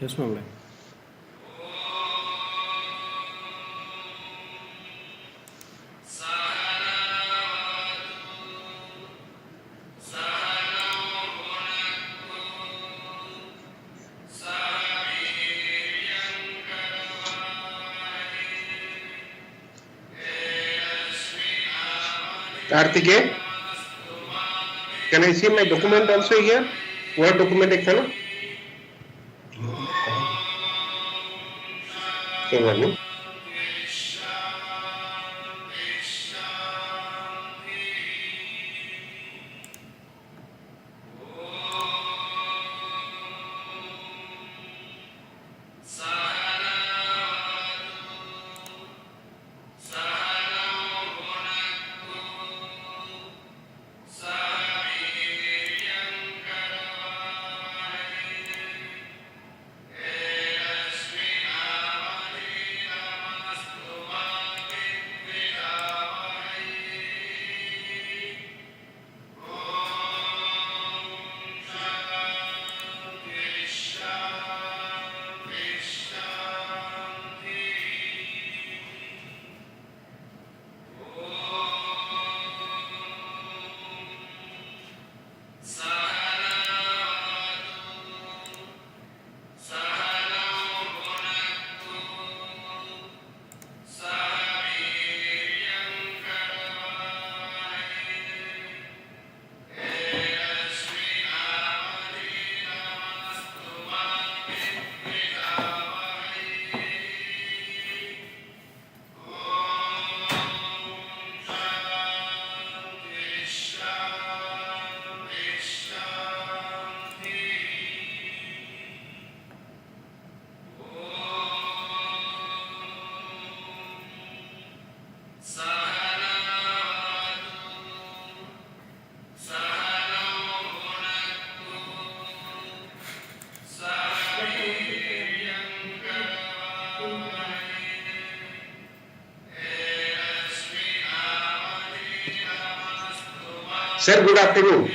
Yes, ma'am. Karthike, can I see my document also here? What document I follow? Okay, Sir, good afternoon.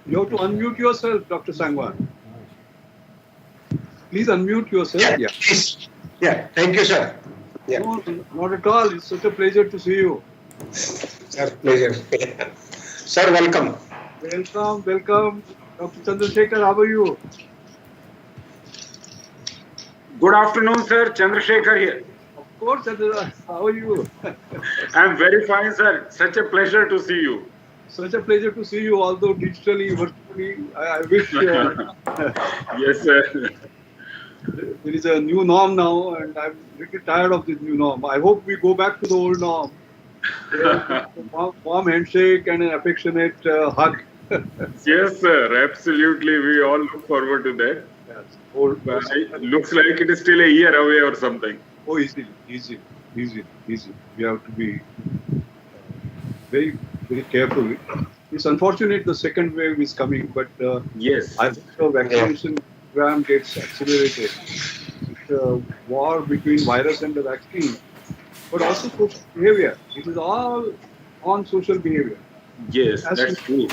You have to unmute yourself, Dr. Sangwan. Please unmute yourself. Yeah, please. Yeah, thank you, sir. Yeah. No, not at all. It's such a pleasure to see you. Sir, pleasure. Sir, welcome. Welcome, welcome. Dr. Chandrasekhar, how are you? Good afternoon, sir. Chandrasekhar here. Of course, how are you? I'm very fine, sir. Such a pleasure to see you. Such a pleasure to see you, although digitally, virtually. I wish Yes, sir. there is a new norm now, and I'm little tired of this new norm. I hope we go back to the old norm. Warm handshake and an affectionate hug. Yes, sir. Absolutely. We all look forward to that. Yes. But it looks like it is still a year away or something. Oh, easy. We have to be very, very careful. It's unfortunate the second wave is coming, but Yes. I hope the vaccination program gets accelerated. It's a war between virus and the vaccine, but also social behavior. It is all on social behavior. Yes, As that's true.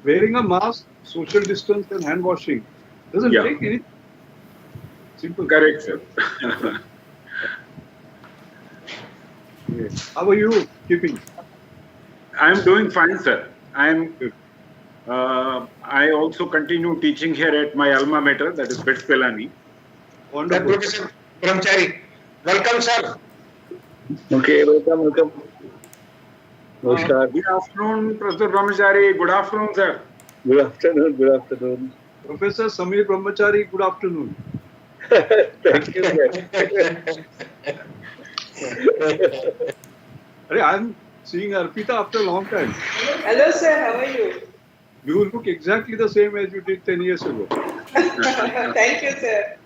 Wearing a mask, social distance, and hand washing doesn't Yeah. take anything. Simple. Correct, sir. Yes. How are you keeping? I'm doing fine, sir. Good. I also continue teaching here at my alma mater, that is BITS Pelani. Wonderful. Professor Brahmachari, welcome, sir. Okay, welcome. Namaskar. Good afternoon, Professor Brahmachari. Good afternoon, sir. Good afternoon. Professor Samir Brahmachari, good afternoon. Thank you, sir. I'm seeing Arpita after a long time. Hello, sir. How are you? You look exactly the same as you did 10 years ago. Thank you, sir.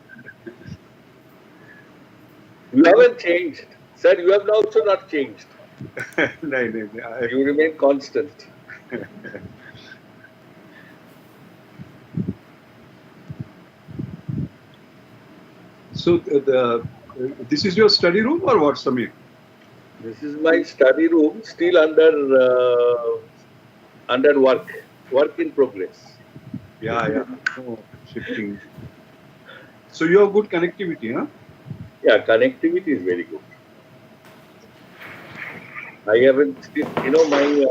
You haven't changed. Sir, you have also not changed. No. You remain constant. So, this is your study room or what, Samir? This is my study room, still under work in progress. Yeah. Oh, shifting. So, you have good connectivity, huh? Yeah, connectivity is very good. I haven't still, my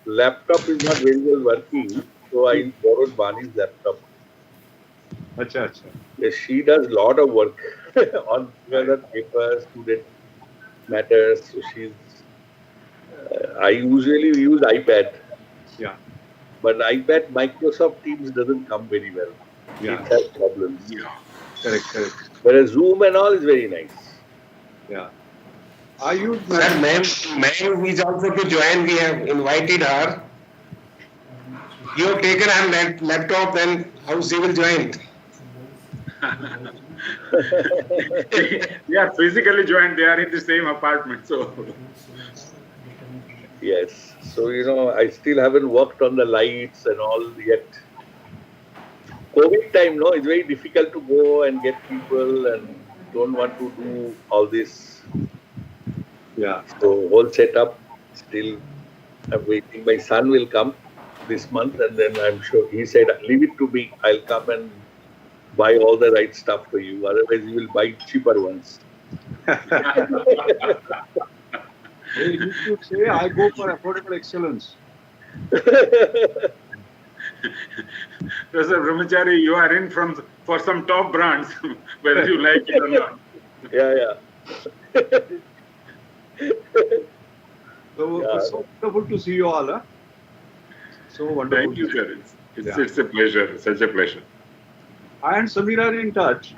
laptop is not very well working, so I borrowed Bani's laptop. Acha. Yes, she does a lot of work on other papers, student matters. So she's. I usually use iPad. Yeah. But iPad Microsoft Teams doesn't come very well. Yeah. It has problems. Yeah. Correct. Whereas Zoom and all is very nice. Yeah. Are you? Sir, ma'am is also to join. We have invited her. You have taken her laptop, and how she will join? They are physically joined. They are in the same apartment. So, Yes. So, I still haven't worked on the lights and all yet. COVID time, no, it's very difficult to go and get people and don't want to do all this. Yeah. So whole setup, still I'm waiting. My son will come this month and then I'm sure, he said, leave it to me. I'll come and buy all the right stuff for you. Otherwise you will buy cheaper ones. Hey, you should say, I go for affordable excellence. Professor Brahmachari, you are in for some top brands, whether you like it or not. Yeah. So, Yeah. so wonderful to see you all. Huh? So wonderful. Thank you, sir. Yeah. It's a pleasure. Such a pleasure. I and Samir are in touch,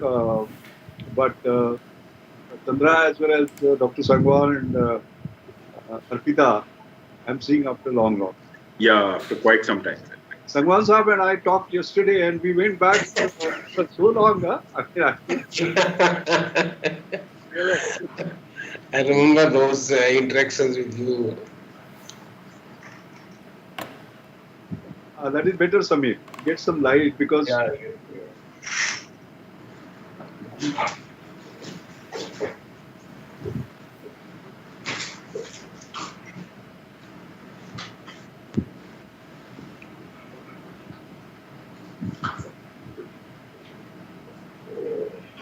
but Chandra as well as Dr. Sangwan and Arpita, I'm seeing after long. Yeah, for quite some time. Sir. Sangwan Sahab and I talked yesterday and we went back for so long. Huh? I remember those interactions with you. That is better, Samir. Get some light because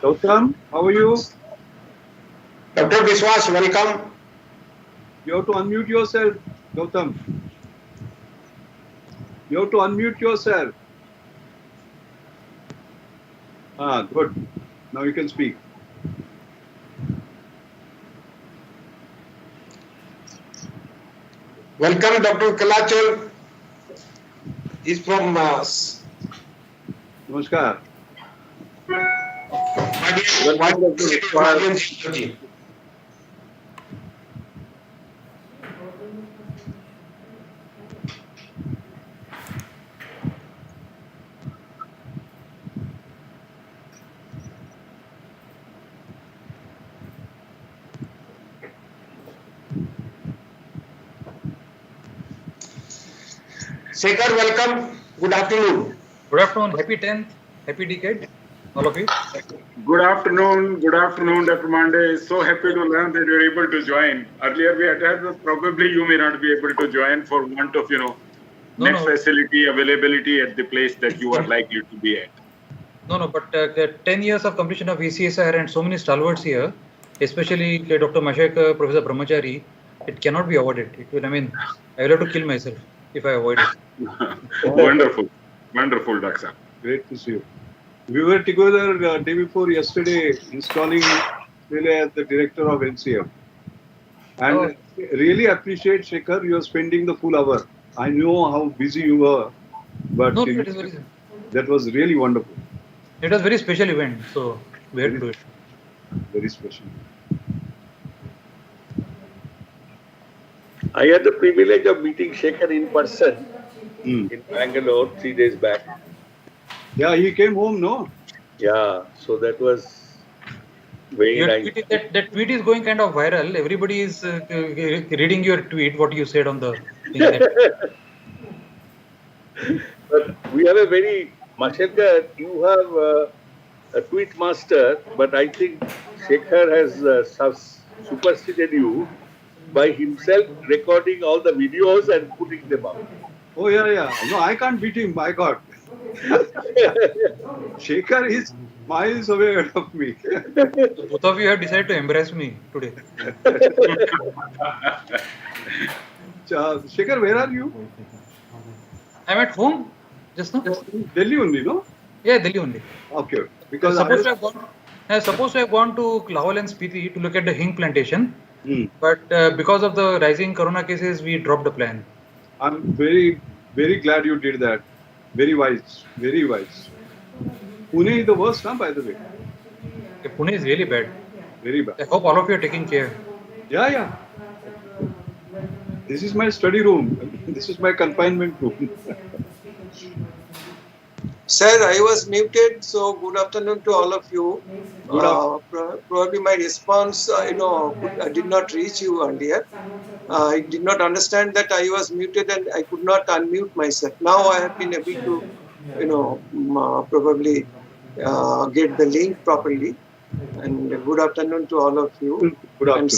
Gautam, how are you? Dr. Biswas, welcome. You have to unmute yourself, Gautam. You have to unmute yourself. Good. Now you can speak. Welcome, Dr. Kalachal. He's from Namaskar. Shekhar, welcome. Good afternoon. Good afternoon. Happy 10th. Happy decade. All of you. Good afternoon. Good afternoon, Dr. Mande. So happy to learn that you're able to join. Earlier we had heard probably you may not be able to join for want of, net facility availability at the place that you are likely to be at. No, but 10 years of completion of CSIR and so many stalwarts here, especially Dr. Mashelkar, Professor Brahmachari, it cannot be avoided. It will, I will have to kill myself if I avoid it. Wonderful. Wonderful, Doctor. Great to see you. We were together day before yesterday installing really as the director of NCM. And really appreciate, Shekhar, you are spending the full hour. I know how busy you were, but that was really wonderful. It was a very special event, so we had to do it. Very special. I had the privilege of meeting Shekhar in person in Bangalore 3 days back. Yeah, he came home, no? Yeah, so that was very nice. That tweet is going kind of viral. Everybody is reading your tweet, what you said on the thing. But we have a very, Mashelkar, you have a tweet master, but I think Shekhar has superseded you by himself recording all the videos and putting them up. Oh, yeah. No, I can't beat him, my God. Shekhar is miles away of me. So both of you have decided to embarrass me today. Shekhar, where are you? I'm at home just now. Delhi only, no? Yeah, Delhi only. Okay. Because I was supposed to have gone to Lahore and Spiti to look at the hing plantation. But because of the rising corona cases, we dropped the plan. I'm very, very glad you did that. Very wise. Very wise. Pune is the worst, huh, by the way? Pune is really bad. Very bad. I hope all of you are taking care. Yeah. This is my study room. This is my confinement room. Sir, I was muted, so good afternoon to all of you. Probably my response, I did not reach you earlier. I did not understand that I was muted and I could not unmute myself. Now I have been able to, probably get the link properly. And good afternoon to all of you. Good afternoon. And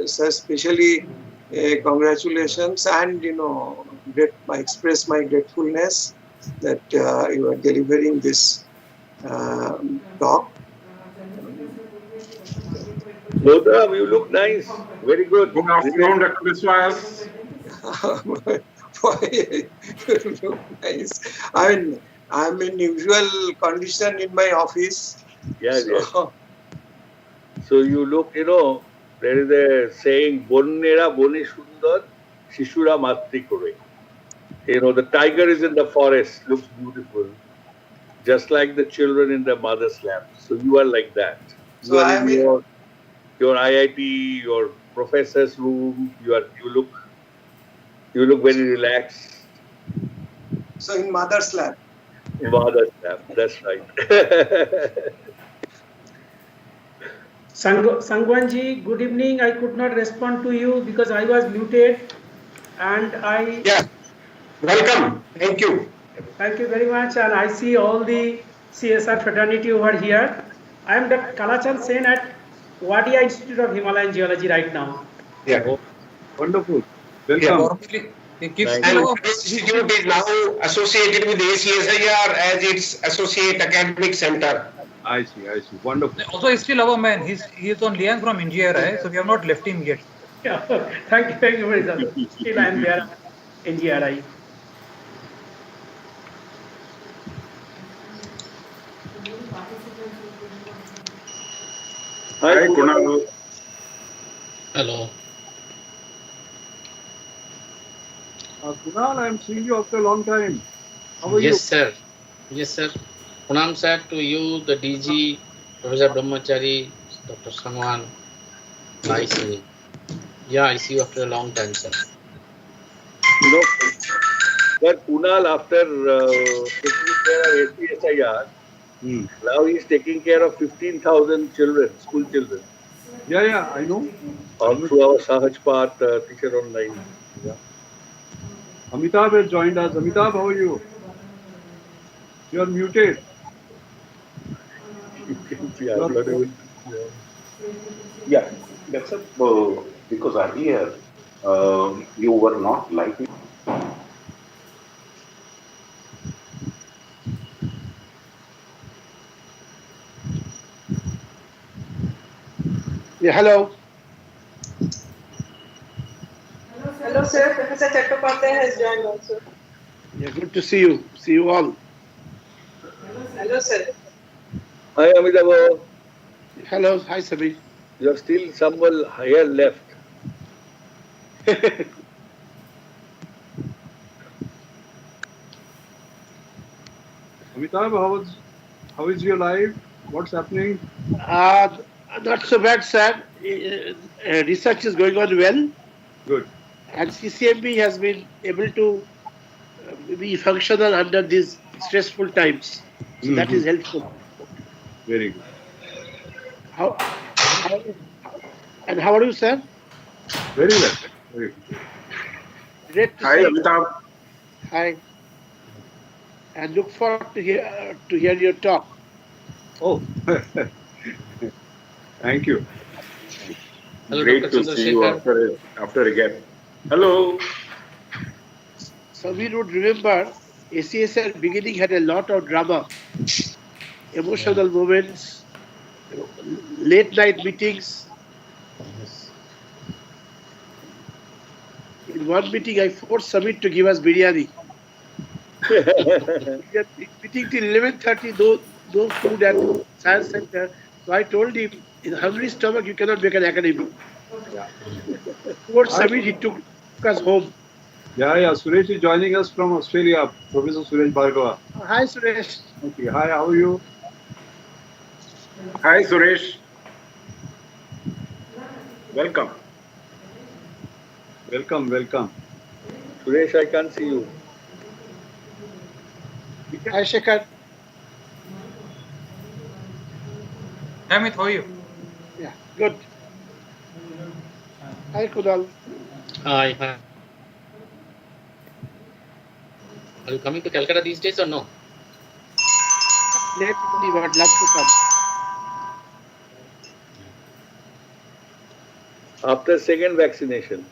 sir especially congratulations and, I express my gratefulness that you are delivering this talk. Lodha, you look nice. Very good. Good afternoon, Dr. Biswas. You look nice. I'm in usual condition in my office. Yes. So you look, there is a saying, Bonnera bone sundar, shishura matri kore. The tiger is in the forest, looks beautiful, just like the children in their mother's lap. So you are like that. You are in your IIT, your professor's room. You look very relaxed. So in mother's lap. In mother's lap, that's right. Sangwanji, good evening. I could not respond to you because I was muted, and I. Yeah. Welcome. Thank you. Thank you very much. And I see all the CSR fraternity over here. I am Dr. Kalachan Sen at Wadia Institute of Himalayan Geology right now. Yeah. Oh, wonderful. Welcome. And this institute is now associated with CSIR as its associate academic center. I see. Wonderful. Also, he's still our man. He is on liaison from NGRI, so we have not left him yet. Yeah. Thank you very much. Still I am there in NGRI. Hi, Kunal. Hello. Kunal, I'm seeing you after a long time. How are you? Yes, sir. Yes, sir. Pranam sir to you, the DG, Professor Brahmachari, Dr. Saman. I see. Yeah, I see you after a long time, sir. You know, but Kunal, after taking care of CSIR, now he's taking care of 15,000 children, school children, Yeah, I know. through our Sahaj Path teacher online. Yeah. Amitabh has joined us. Amitabh, how are you? You are muted. You can see I'm not able to. Yeah, that's a, because earlier you were not liking. Yeah, hello. Hello, sir. Professor Chattopadhyay has joined also. Yeah, good to see you. See you all. Hello, sir. Hi, Amitabh. Hello. Hi, Sabir. You're still somewhere higher left. Amitabh, how is your life? What's happening? Not so bad, sir. Research is going on well. Good. And CCMB has been able to be functional under these stressful times. So that is helpful. Very good. How and how are you, sir? Very well. Very good. Great to Hi, see you. Amitabh. Hi. And look forward to hear your talk. Oh, thank you. Hello, Great Dr. to see you Chandrasekhar. after a gap. Hello. So we would remember ACSR beginning had a lot of drama, emotional moments, late night meetings. In one meeting, I forced Samit to give us biryani. We are meeting till 11:30, no food at Science Center. So I told him, in a hungry stomach, you cannot make an academy. Yeah. Poor Samit, he took us home. Yeah. Suresh is joining us from Australia. Professor Suresh Bhargava. Hi, Suresh. Okay. Hi, how are you? Hi, Suresh. Welcome. Welcome. Suresh, I can't see you. Hi, Shekhar. Hi, Amit, how are you? Yeah, good. Hi, Kunal. Hi. Are you coming to Calcutta these days or no? Lately, but love to come. After second vaccination.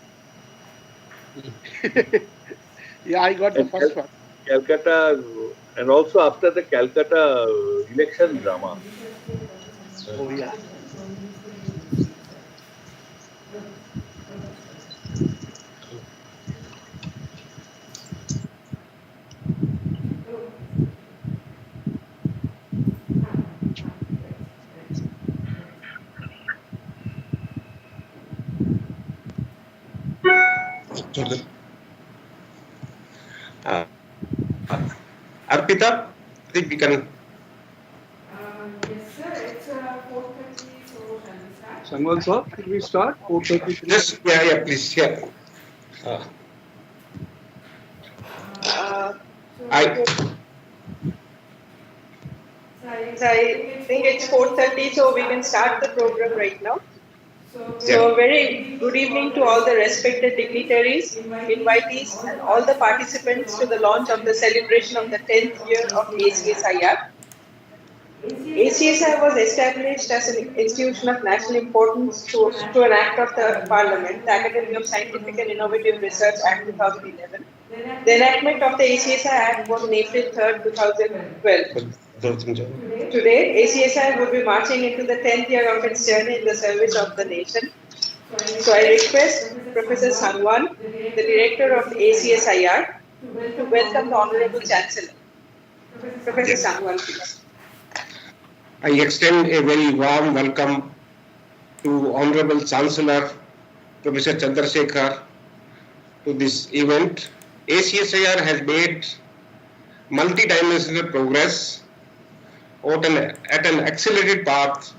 Yeah, I got the first one. Calcutta, and also after the Calcutta election drama. Oh, yeah. Arpita, I think we can. Yes, sir. It's 4:30, so shall we start? Sangwan sir, should we start? 4:30. Yes, yeah, please, yeah. So I think it's 4:30, so we can start the program right now. So very good evening to all the respected dignitaries, invitees, and all the participants to the launch of the celebration of the 10th year of ACSIR. ACSIR was established as an institution of national importance through an act of the Parliament, the Academy of Scientific and Innovative Research Act 2011. The enactment of the ACSIR Act was on April 3rd, 2012. Today, ACSIR will be marching into the 10th year of its journey in the service of the nation. So I request Professor Sangwan, the Director of ACSIR, to welcome the Honorable Chancellor. Professor Sangwan, please. I extend a very warm welcome to Honorable Chancellor Professor Chandrasekhar to this event. ACSIR has made multi-dimensional progress at an accelerated path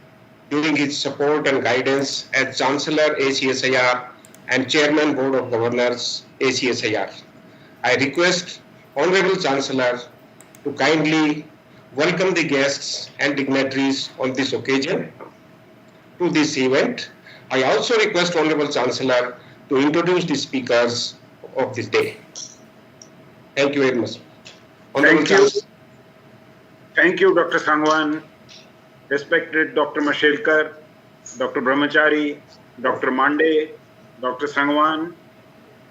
during its support and guidance as Chancellor ACSIR and Chairman Board of Governors ACSIR. I request Honorable Chancellor to kindly welcome the guests and dignitaries on this occasion to this event. I also request Honorable Chancellor to introduce the speakers of this day. Thank you very much. Thank you. Thank you, Dr. Sangwan, respected Dr. Mashelkar, Dr. Brahmachari, Dr. Mande, Dr. Sangwan,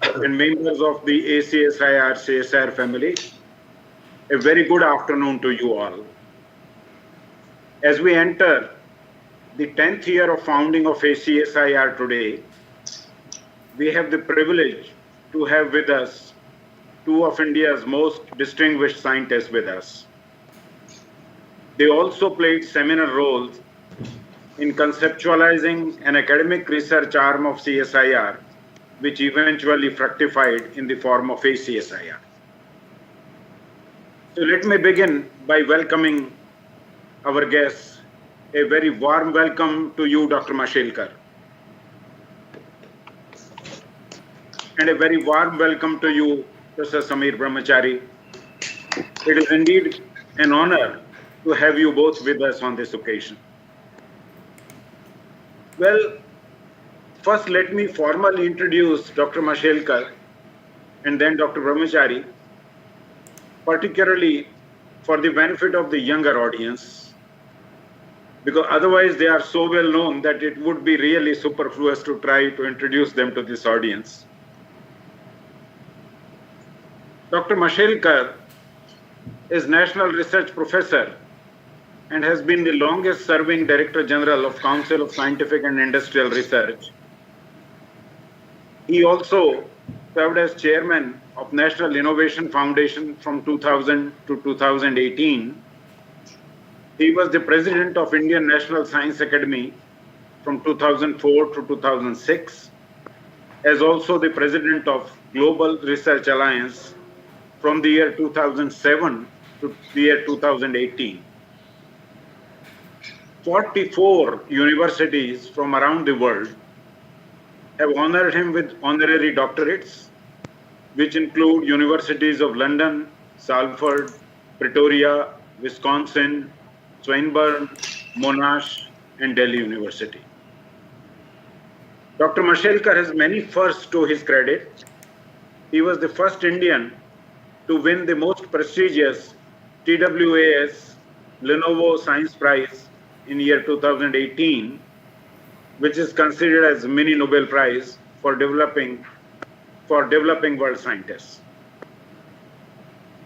and members of the ACSIR CSIR family. A very good afternoon to you all. As we enter the 10th year of founding of ACSIR today, we have the privilege to have with us two of India's most distinguished scientists with us. They also played seminal roles in conceptualizing an academic research arm of CSIR, which eventually fructified in the form of ACSIR. So let me begin by welcoming our guests. A very warm welcome to you, Dr. Mashelkar. And a very warm welcome to you, Professor Samir Brahmachari. It is indeed an honor to have you both with us on this occasion. Well, first let me formally introduce Dr. Mashelkar and then Dr. Brahmachari, particularly for the benefit of the younger audience, because otherwise they are so well known that it would be really superfluous to try to introduce them to this audience. Dr. Mashelkar is National Research Professor and has been the longest serving Director General of Council of Scientific and Industrial Research. He also served as Chairman of National Innovation Foundation from 2000 to 2018. He was the President of Indian National Science Academy from 2004 to 2006, as also the President of Global Research Alliance from the year 2007 to the year 2018. 44 universities from around the world have honored him with honorary doctorates, which include universities of London, Salford, Pretoria, Wisconsin, Swinburne, Monash, and Delhi University. Dr. Mashelkar has many firsts to his credit. He was the first Indian to win the most prestigious TWAS Lenovo Science Prize in year 2018, which is considered as a mini Nobel Prize for developing world scientists.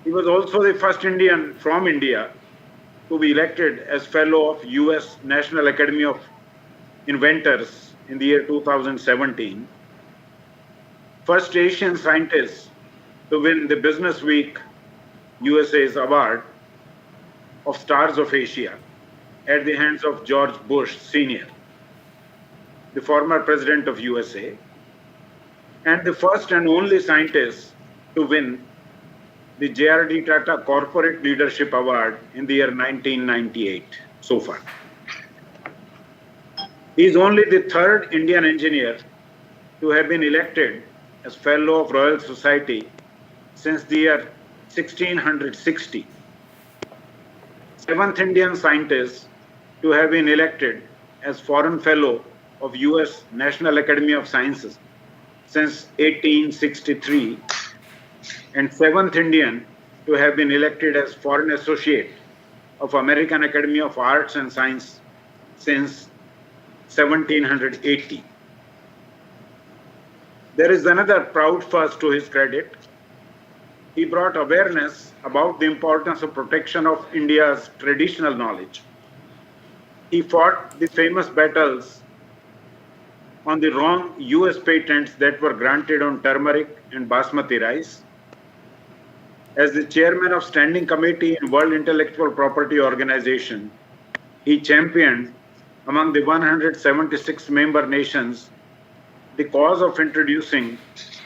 He was also the first Indian from India to be elected as Fellow of US National Academy of Inventors in the year 2017. First Asian scientist to win the Business Week USA's award of Stars of Asia at the hands of George Bush Sr., the former president of USA, and the first and only scientist to win the JRD Tata Corporate Leadership Award in the year 1998 so far. He is only the third Indian engineer to have been elected as Fellow of Royal Society since the year 1660. Seventh Indian scientist to have been elected as Foreign Fellow of US National Academy of Sciences since 1863, and seventh Indian to have been elected as Foreign Associate of American Academy of Arts and Science since 1780. There is another proud first to his credit. He brought awareness about the importance of protection of India's traditional knowledge. He fought the famous battles on the wrong US patents that were granted on turmeric and basmati rice. As the chairman of Standing Committee in World Intellectual Property Organization, he championed among the 176 member nations the cause of introducing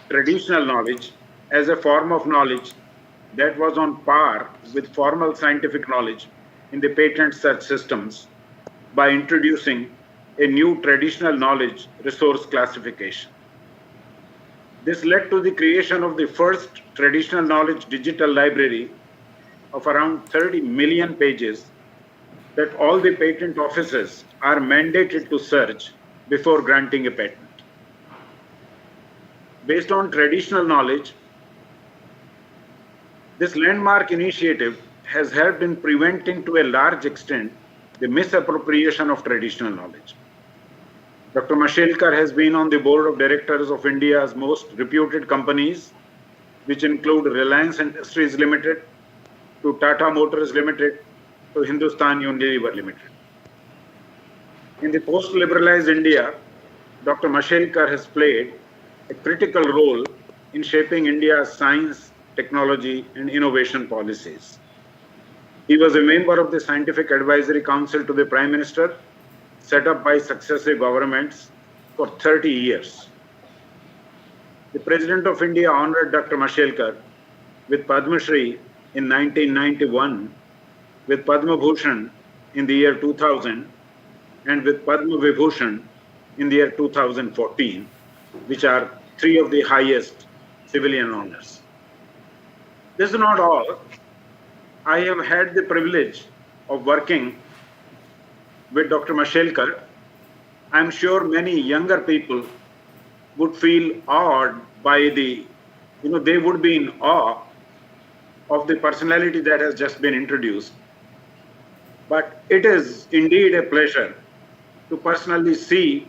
traditional knowledge as a form of knowledge that was on par with formal scientific knowledge in the patent search systems by introducing a new traditional knowledge resource classification. This led to the creation of the first traditional knowledge digital library of around 30 million pages that all the patent offices are mandated to search before granting a patent. Based on traditional knowledge, this landmark initiative has helped in preventing to a large extent the misappropriation of traditional knowledge. Dr. Mashelkar has been on the board of directors of India's most reputed companies, which include Reliance Industries Limited, to Tata Motors Limited, to Hindustan Unilever Limited. In the post-liberalized India, Dr. Mashelkar has played a critical role in shaping India's science, technology, and innovation policies. He was a member of the Scientific Advisory Council to the Prime Minister, set up by successive governments for 30 years. The President of India honored Dr. Mashelkar with Padma Shri in 1991, with Padma Bhushan in the year 2000, and with Padma Vibhushan in the year 2014, which are three of the highest civilian honors. This is not all. I have had the privilege of working with Dr. Mashelkar. I'm sure many younger people would feel awed by the, they would be in awe of the personality that has just been introduced. But it is indeed a pleasure to personally see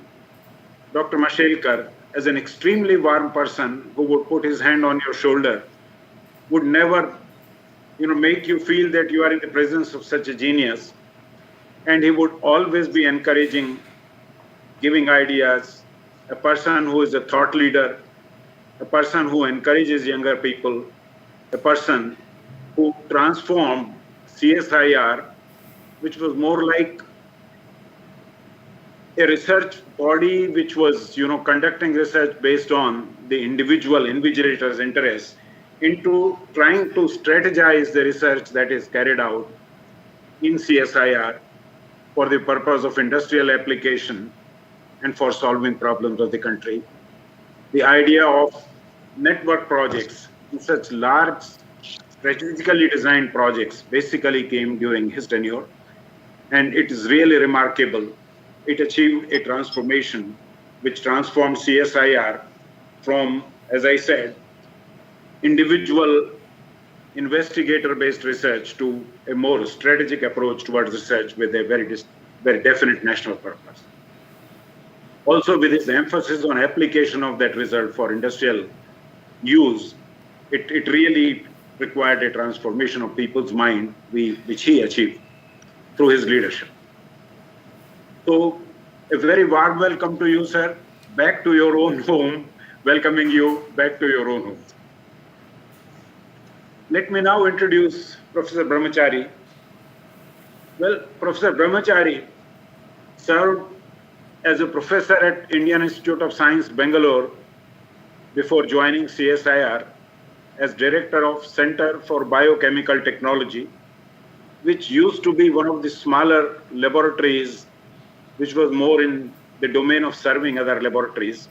Dr. Mashelkar as an extremely warm person who would put his hand on your shoulder, would never, make you feel that you are in the presence of such a genius. And he would always be encouraging, giving ideas, a person who is a thought leader, a person who encourages younger people, a person who transformed CSIR, which was more like a research body which was, conducting research based on the individual invigilator's interests, into trying to strategize the research that is carried out in CSIR for the purpose of industrial application and for solving problems of the country. The idea of network projects in such large, strategically designed projects basically came during his tenure, and it is really remarkable. It achieved a transformation which transformed CSIR from, as I said, individual investigator-based research to a more strategic approach towards research with a very definite national purpose. Also, with its emphasis on application of that result for industrial use, it really required a transformation of people's mind, which he achieved through his leadership. So, a very warm welcome to you, sir, back to your own home, welcoming you back to your own home. Let me now introduce Professor Brahmachari. Well, Professor Brahmachari served as a professor at Indian Institute of Science, Bangalore, before joining CSIR as director of Center for Biochemical Technology, which used to be one of the smaller laboratories, which was more in the domain of serving other laboratories.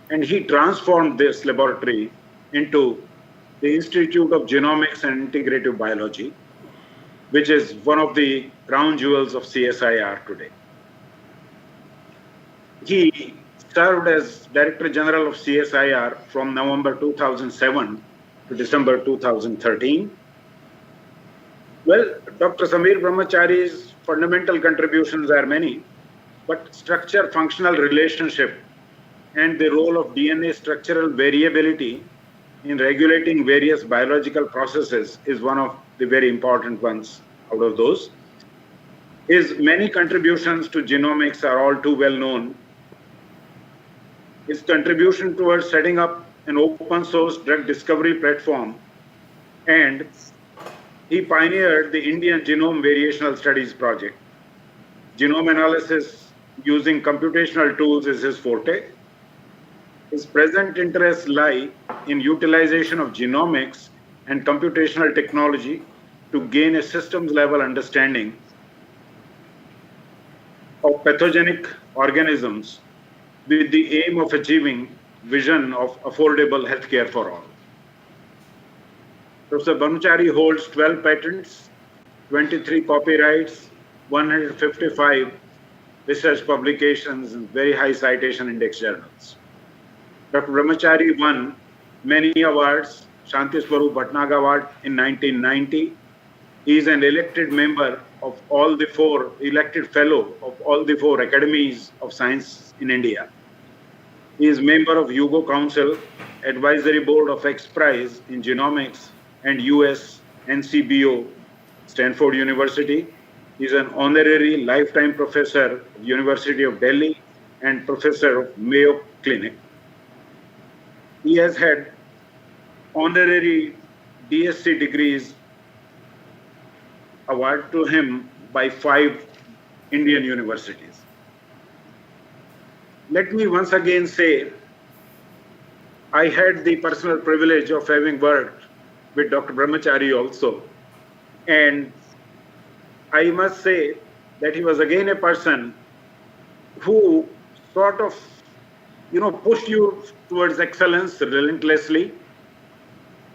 And he transformed this laboratory into the Institute of Genomics and Integrative Biology, which is one of the crown jewels of CSIR today. He served as Director General of CSIR from November 2007 to December 2013. Well, Dr. Samir Brahmachari's fundamental contributions are many, but structure-functional relationship and the role of DNA structural variability in regulating various biological processes is one of the very important ones out of those. His many contributions to genomics are all too well known. His contribution towards setting up an open source drug discovery platform, and he pioneered the Indian Genome Variational Studies project. Genome analysis using computational tools is his forte. His present interests lie in utilization of genomics and computational technology to gain a systems level understanding of pathogenic organisms with the aim of achieving vision of affordable healthcare for all. Professor Brahmachari holds 12 patents, 23 copyrights, 155 research publications in very high citation index journals. Dr. Brahmachari won many awards, Shanti Swarup Bhatnagar Award in 1990. He is an elected member of all the four, elected fellow of all the four academies of science in India. He is member of Hugo Council, Advisory Board of X Prize in Genomics and US NCBO, Stanford University. He is an honorary lifetime professor of University of Delhi and professor of Mayo Clinic. He has had honorary DSc degrees awarded to him by 5 Indian universities. Let me once again say, I had the personal privilege of having worked with Dr. Brahmachari also. And I must say that he was again a person who sort of, pushed you towards excellence relentlessly,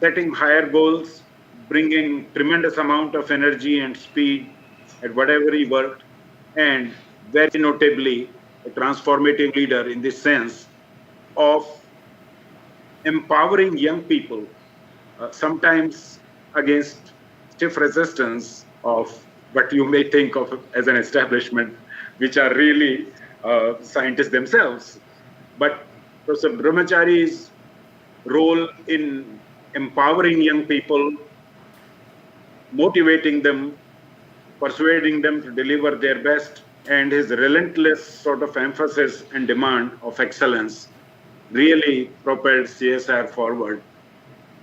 setting higher goals, bringing tremendous amount of energy and speed at whatever he worked, and very notably a transformative leader in the sense of empowering young people, sometimes against stiff resistance of what you may think of as an establishment, which are really scientists themselves. But Professor Brahmachari's role in empowering young people, motivating them, persuading them to deliver their best, and his relentless sort of emphasis and demand of excellence really propelled CSIR forward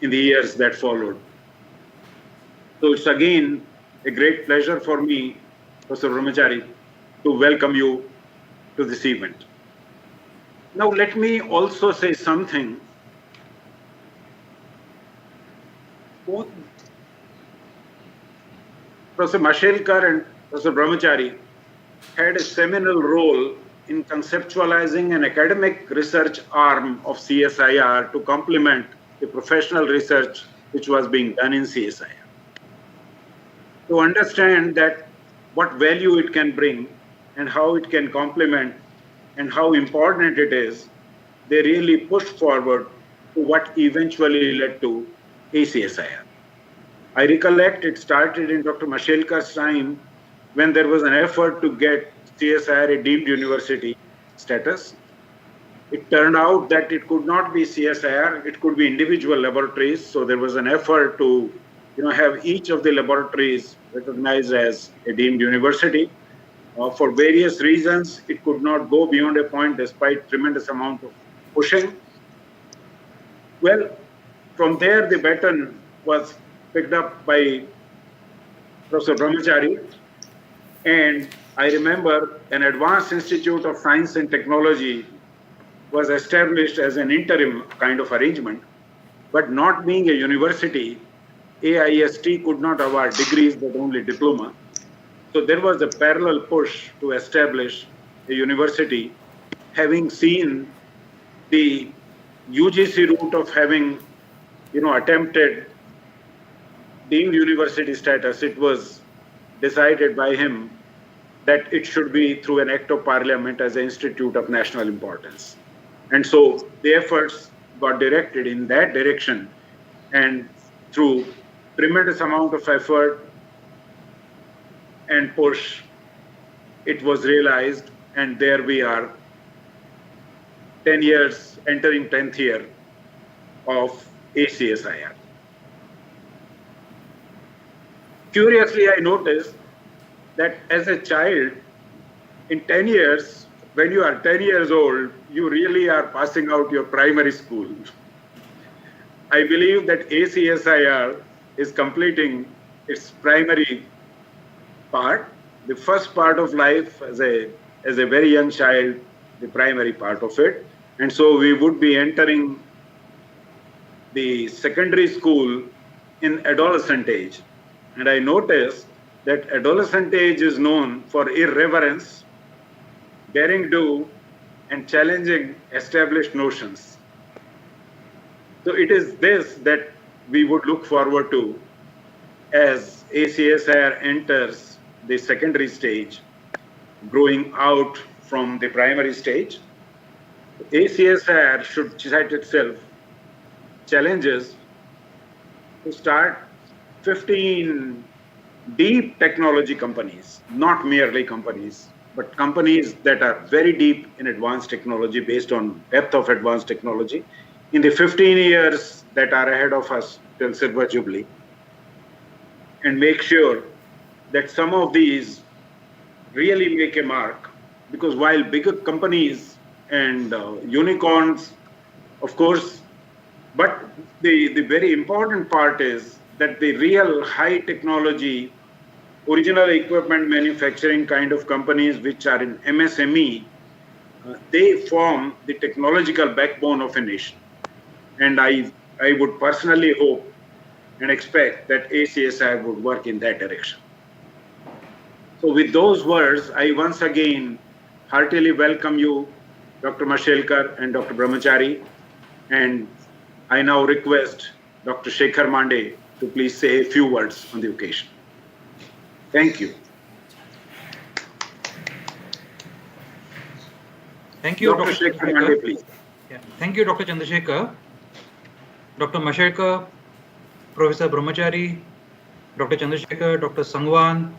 in the years that followed. So it's again a great pleasure for me, Professor Brahmachari, to welcome you to this event. Now let me also say something. Both Professor Mashelkar and Professor Brahmachari had a seminal role in conceptualizing an academic research arm of CSIR to complement the professional research which was being done in CSIR. To understand that what value it can bring and how it can complement and how important it is, they really pushed forward to what eventually led to ACSIR. I recollect it started in Dr. Mashelkar's time when there was an effort to get CSIR a deemed university status. It turned out that it could not be CSIR, it could be individual laboratories. So there was an effort to have each of the laboratories recognized as a deemed university. For various reasons, it could not go beyond a point despite tremendous amount of pushing. Well, from there, the baton was picked up by Professor Brahmachari. And I remember an Advanced Institute of Science and Technology was established as an interim kind of arrangement. But not being a university, AIST could not award degrees but only diploma. So there was a parallel push to establish a university, having seen the UGC route of having, attempted deemed university status. It was decided by him that it should be through an act of parliament as an institute of national importance. And so the efforts got directed in that direction, and through tremendous amount of effort and push, it was realized, and there we are, 10 years, entering 10th year of ACSIR. Curiously, I noticed that as a child, in 10 years, when you are 10 years old, you really are passing out your primary school. I believe that ACSIR is completing its primary part, the first part of life as a as a very young child, the primary part of it. And so we would be entering the secondary school in adolescent age. And I noticed that adolescent age is known for irreverence, daring do, and challenging established notions. So it is this that we would look forward to as ACSIR enters the secondary stage, growing out from the primary stage. ACSIR should set itself challenges to start 15 deep technology companies, not merely companies, but companies that are very deep in advanced technology based on depth of advanced technology in the 15 years that are ahead of us till Silver Jubilee, and make sure that some of these really make a mark. Because while bigger companies and unicorns, of course, but the very important part is that the real high technology, original equipment manufacturing kind of companies which are in MSME, they form the technological backbone of a nation. And I would personally hope and expect that ACSI would work in that direction. So with those words, I once again heartily welcome you, Dr. Mashelkar and Dr. Brahmachari, and I now request Dr. Shekhar Mande to please say a few words on the occasion. Thank you. Thank you, Dr. Shekhar Mande, please. Yeah. Thank you, Dr. Chandrasekhar, Dr. Mashelkar, Professor Brahmachari, Dr. Chandrasekhar, Dr. Sangwan,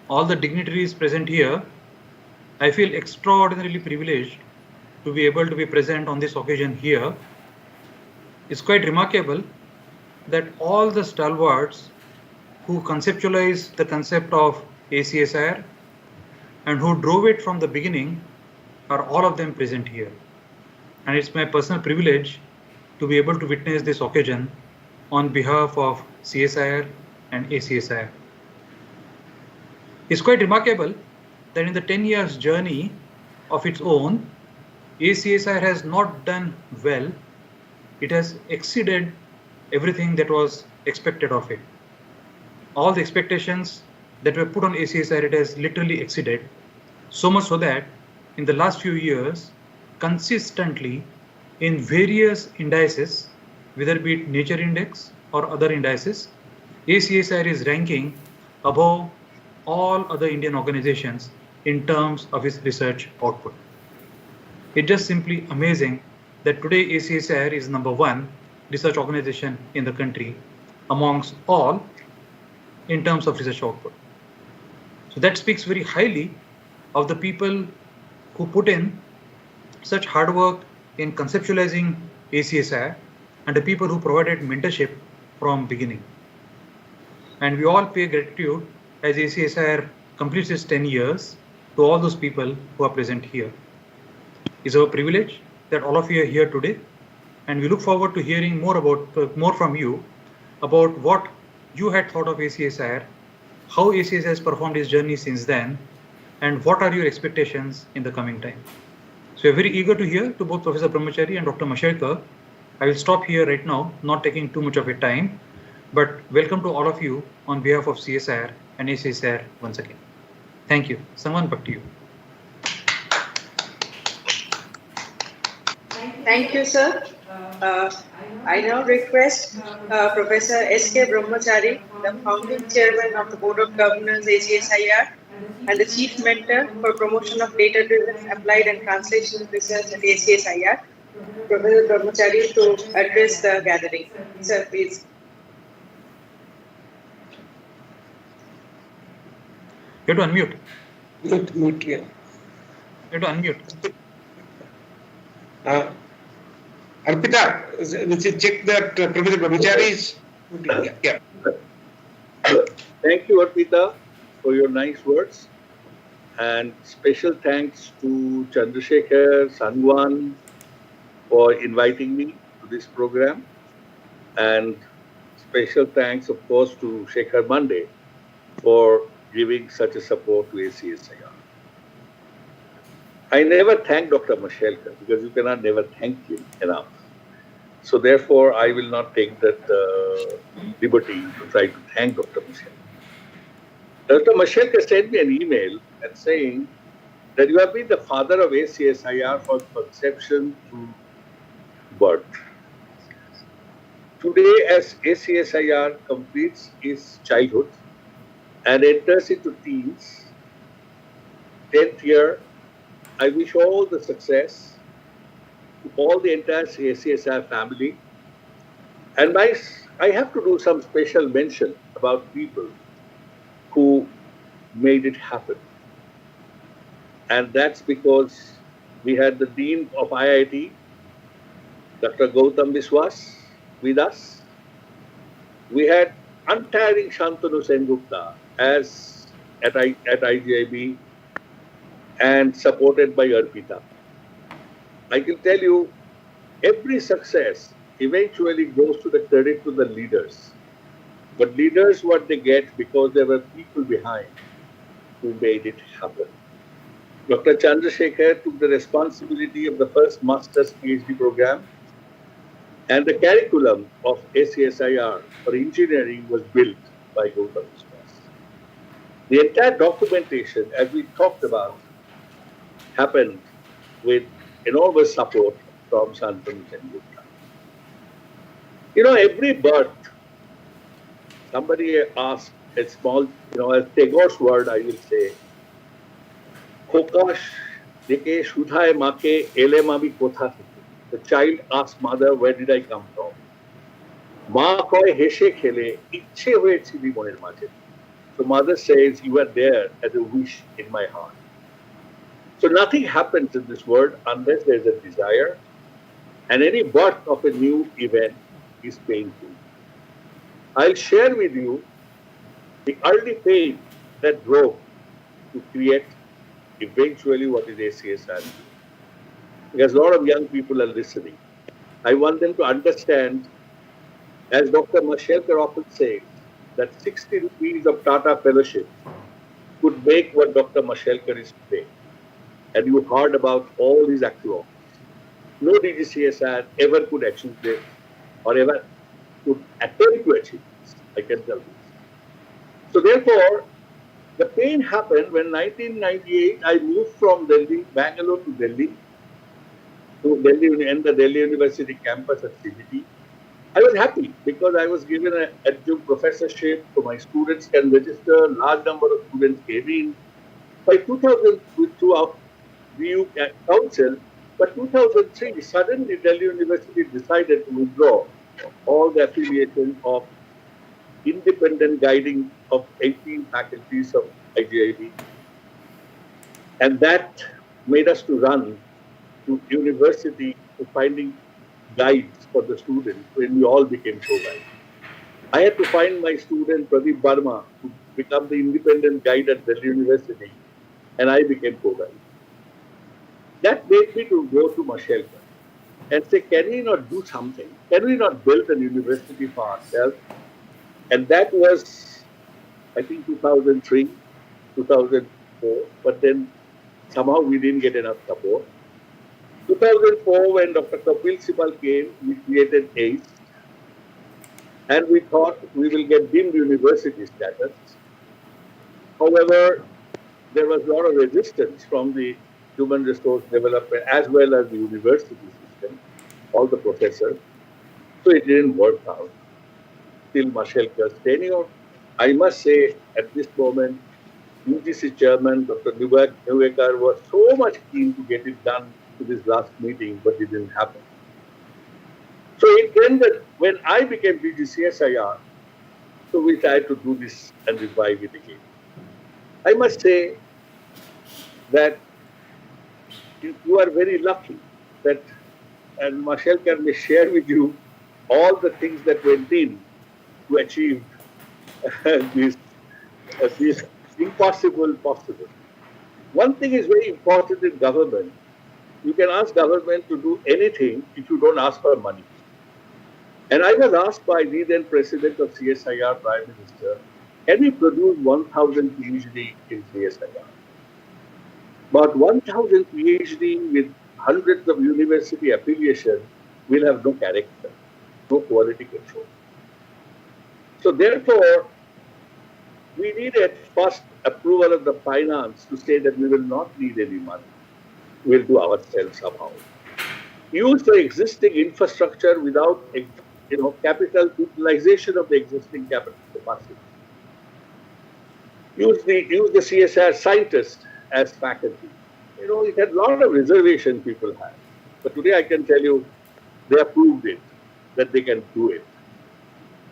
all the dignitaries present here. I feel extraordinarily privileged to be able to be present on this occasion here. It's quite remarkable that all the stalwarts who conceptualized the concept of ACSIR and who drove it from the beginning are all of them present here. And it's my personal privilege to be able to witness this occasion on behalf of CSIR and ACSIR. It's quite remarkable that in the 10 years journey of its own, ACSIR has not done well. It has exceeded everything that was expected of it. All the expectations that were put on ACSIR, it has literally exceeded. So much so that in the last few years, consistently in various indices, whether be it Nature Index or other indices, ACSIR is ranking above all other Indian organizations in terms of its research output. It's just simply amazing that today ACSIR is #1 research organization in the country amongst all in terms of research output. So that speaks very highly of the people who put in such hard work in conceptualizing ACSIR and the people who provided mentorship from beginning. And we all pay gratitude as ACSIR completes its 10 years to all those people who are present here. It's our privilege that all of you are here today, and we look forward to hearing more from you about what you had thought of ACSIR, how ACSIR has performed its journey since then, and what are your expectations in the coming time. So we're very eager to hear to both Professor Brahmachari and Dr. Mashelkar. I will stop here right now, not taking too much of your time, but welcome to all of you on behalf of CSIR and ACSIR once again. Thank you. Someone back to you. Thank you, sir. I now request Professor S.K. Brahmachari, the founding chairman of the Board of Governors ACSIR and the chief mentor for promotion of data-driven applied and translational research at ACSIR, Professor Brahmachari, to address the gathering. Sir, please. You have to unmute. Mute, yeah. You have to unmute. Arpita, will you check that Professor Brahmachari is... Yeah. Thank you, Arpita, for your nice words. And special thanks to Chandrasekhar, Sangwan for inviting me to this program. And special thanks, of course, to Shekhar Mande for giving such a support to ACSIR. I never thank Dr. Mashelkar because you cannot never thank him enough. So therefore, I will not take that liberty to try to thank Dr. Mashelkar. Dr. Mashelkar sent me an email and saying that you have been the father of ACSIR from conception to birth. Today, as ACSIR completes its childhood and enters into teens, 10th year, I wish all the success to all the entire ACSIR family. And I have to do some special mention about people who made it happen. And that's because we had the Dean of IIT, Dr. Gautam Biswas, with us. We had untiring Shantanu Sengupta as at IGIB and supported by Arpita. I can tell you, every success eventually goes to the credit to the leaders. But leaders, what they get because there were people behind who made it happen. Dr. Chandrasekhar took the responsibility of the first master's PhD program, and the curriculum of ACSIR for engineering was built by Gautam Biswas. The entire documentation, as we talked about, happened with enormous support from Shantanu Sengupta. You know, every birth, somebody asked a small, a Tagore's word, I will say, Kokash deke shudhaye make elem ami kotha theke. The child asks mother, where did I come from? Ma koy heshe khele, ichhe hoye chili moner maje. So mother says, you are there as a wish in my heart. So nothing happens in this world unless there is a desire, and any birth of a new event is painful. I'll share with you the early pain that drove to create eventually what is ACSIR. Because a lot of young people are listening. I want them to understand, as Dr. Mashelkar often says, that 60 rupees of Tata Fellowship could make what Dr. Mashelkar is today. And you heard about all these activities. No DGCSR ever could achieve this or ever could attempt to achieve this. I can tell this. So therefore, the pain happened when 1998 I moved from Delhi, Bangalore to Delhi and the Delhi University campus at CBT. I was happy because I was given an adjunct professorship, so my students can register, large number of students came in. By 2002, our VU Council, but 2003, suddenly Delhi University decided to withdraw all the affiliation of independent guiding of 18 faculties of IGIB. And that made us to run to university to finding guides for the students when we all became co-guides. I had to find my student Pradeep Barma to become the independent guide at Delhi University, and I became co-guide. That made me to go to Mashelkar and say, can we not do something? Can we not build a university for ourselves? And that was, I think, 2003, 2004, but then somehow we didn't get enough support. 2004, when Dr. Kapil Sibal came, we created ACE, and we thought we will get deemed university status. However, there was a lot of resistance from the human resource development as well as the university system, all the professors. So it didn't work out till Mashelkar's tenure. I must say, at this moment, UGC chairman, Dr. Nuvekar, was so much keen to get it done to this last meeting, but it didn't happen. So it ended when I became DGCSIR, so we tried to do this and revive it again. I must say that you are very lucky that, and Mashelkar may share with you all the things that went in to achieve this impossible possible. One thing is very important in government. You can ask government to do anything if you don't ask for money. And I was asked by the then President of CSIR, Prime Minister, can we produce 1,000 PhD in CSIR? About 1,000 PhD with hundreds of university affiliations will have no character, no quality control. So therefore, we needed first approval of the finance to say that we will not need any money. We'll do ourselves somehow. Use the existing infrastructure without, capital utilization of the existing capital capacity. Use the CSIR scientists as faculty. It had a lot of reservation people had. But today I can tell you, they have proved it, that they can do it.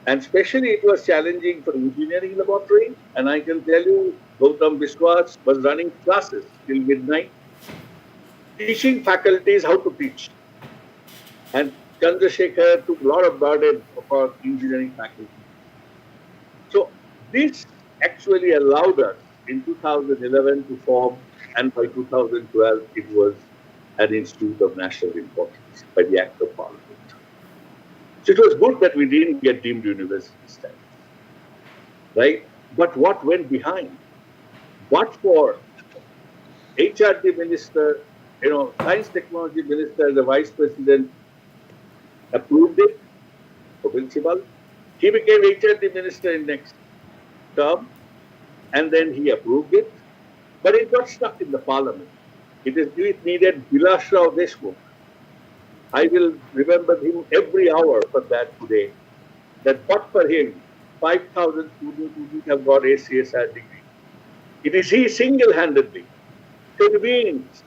And especially it was challenging for engineering laboratory. And I can tell you, Gautam Biswas was running classes till midnight, teaching faculties how to teach. And Chandrasekhar took a lot of burden of our engineering faculty. So this actually allowed us in 2011 to form, and by 2012 it was an institute of national importance by the Act of Parliament. So it was good that we didn't get deemed university status, right? But what went behind? What for HRD minister, science technology minister, the vice president approved it for principal. He became HRD minister in next term, and then he approved it, but it got stuck in the parliament. It needed Vilas Rao Deshmukh. I will remember him every hour for that today. That but for him, 5,000 students wouldn't have got a CSIR degree. It is he single-handedly convenes,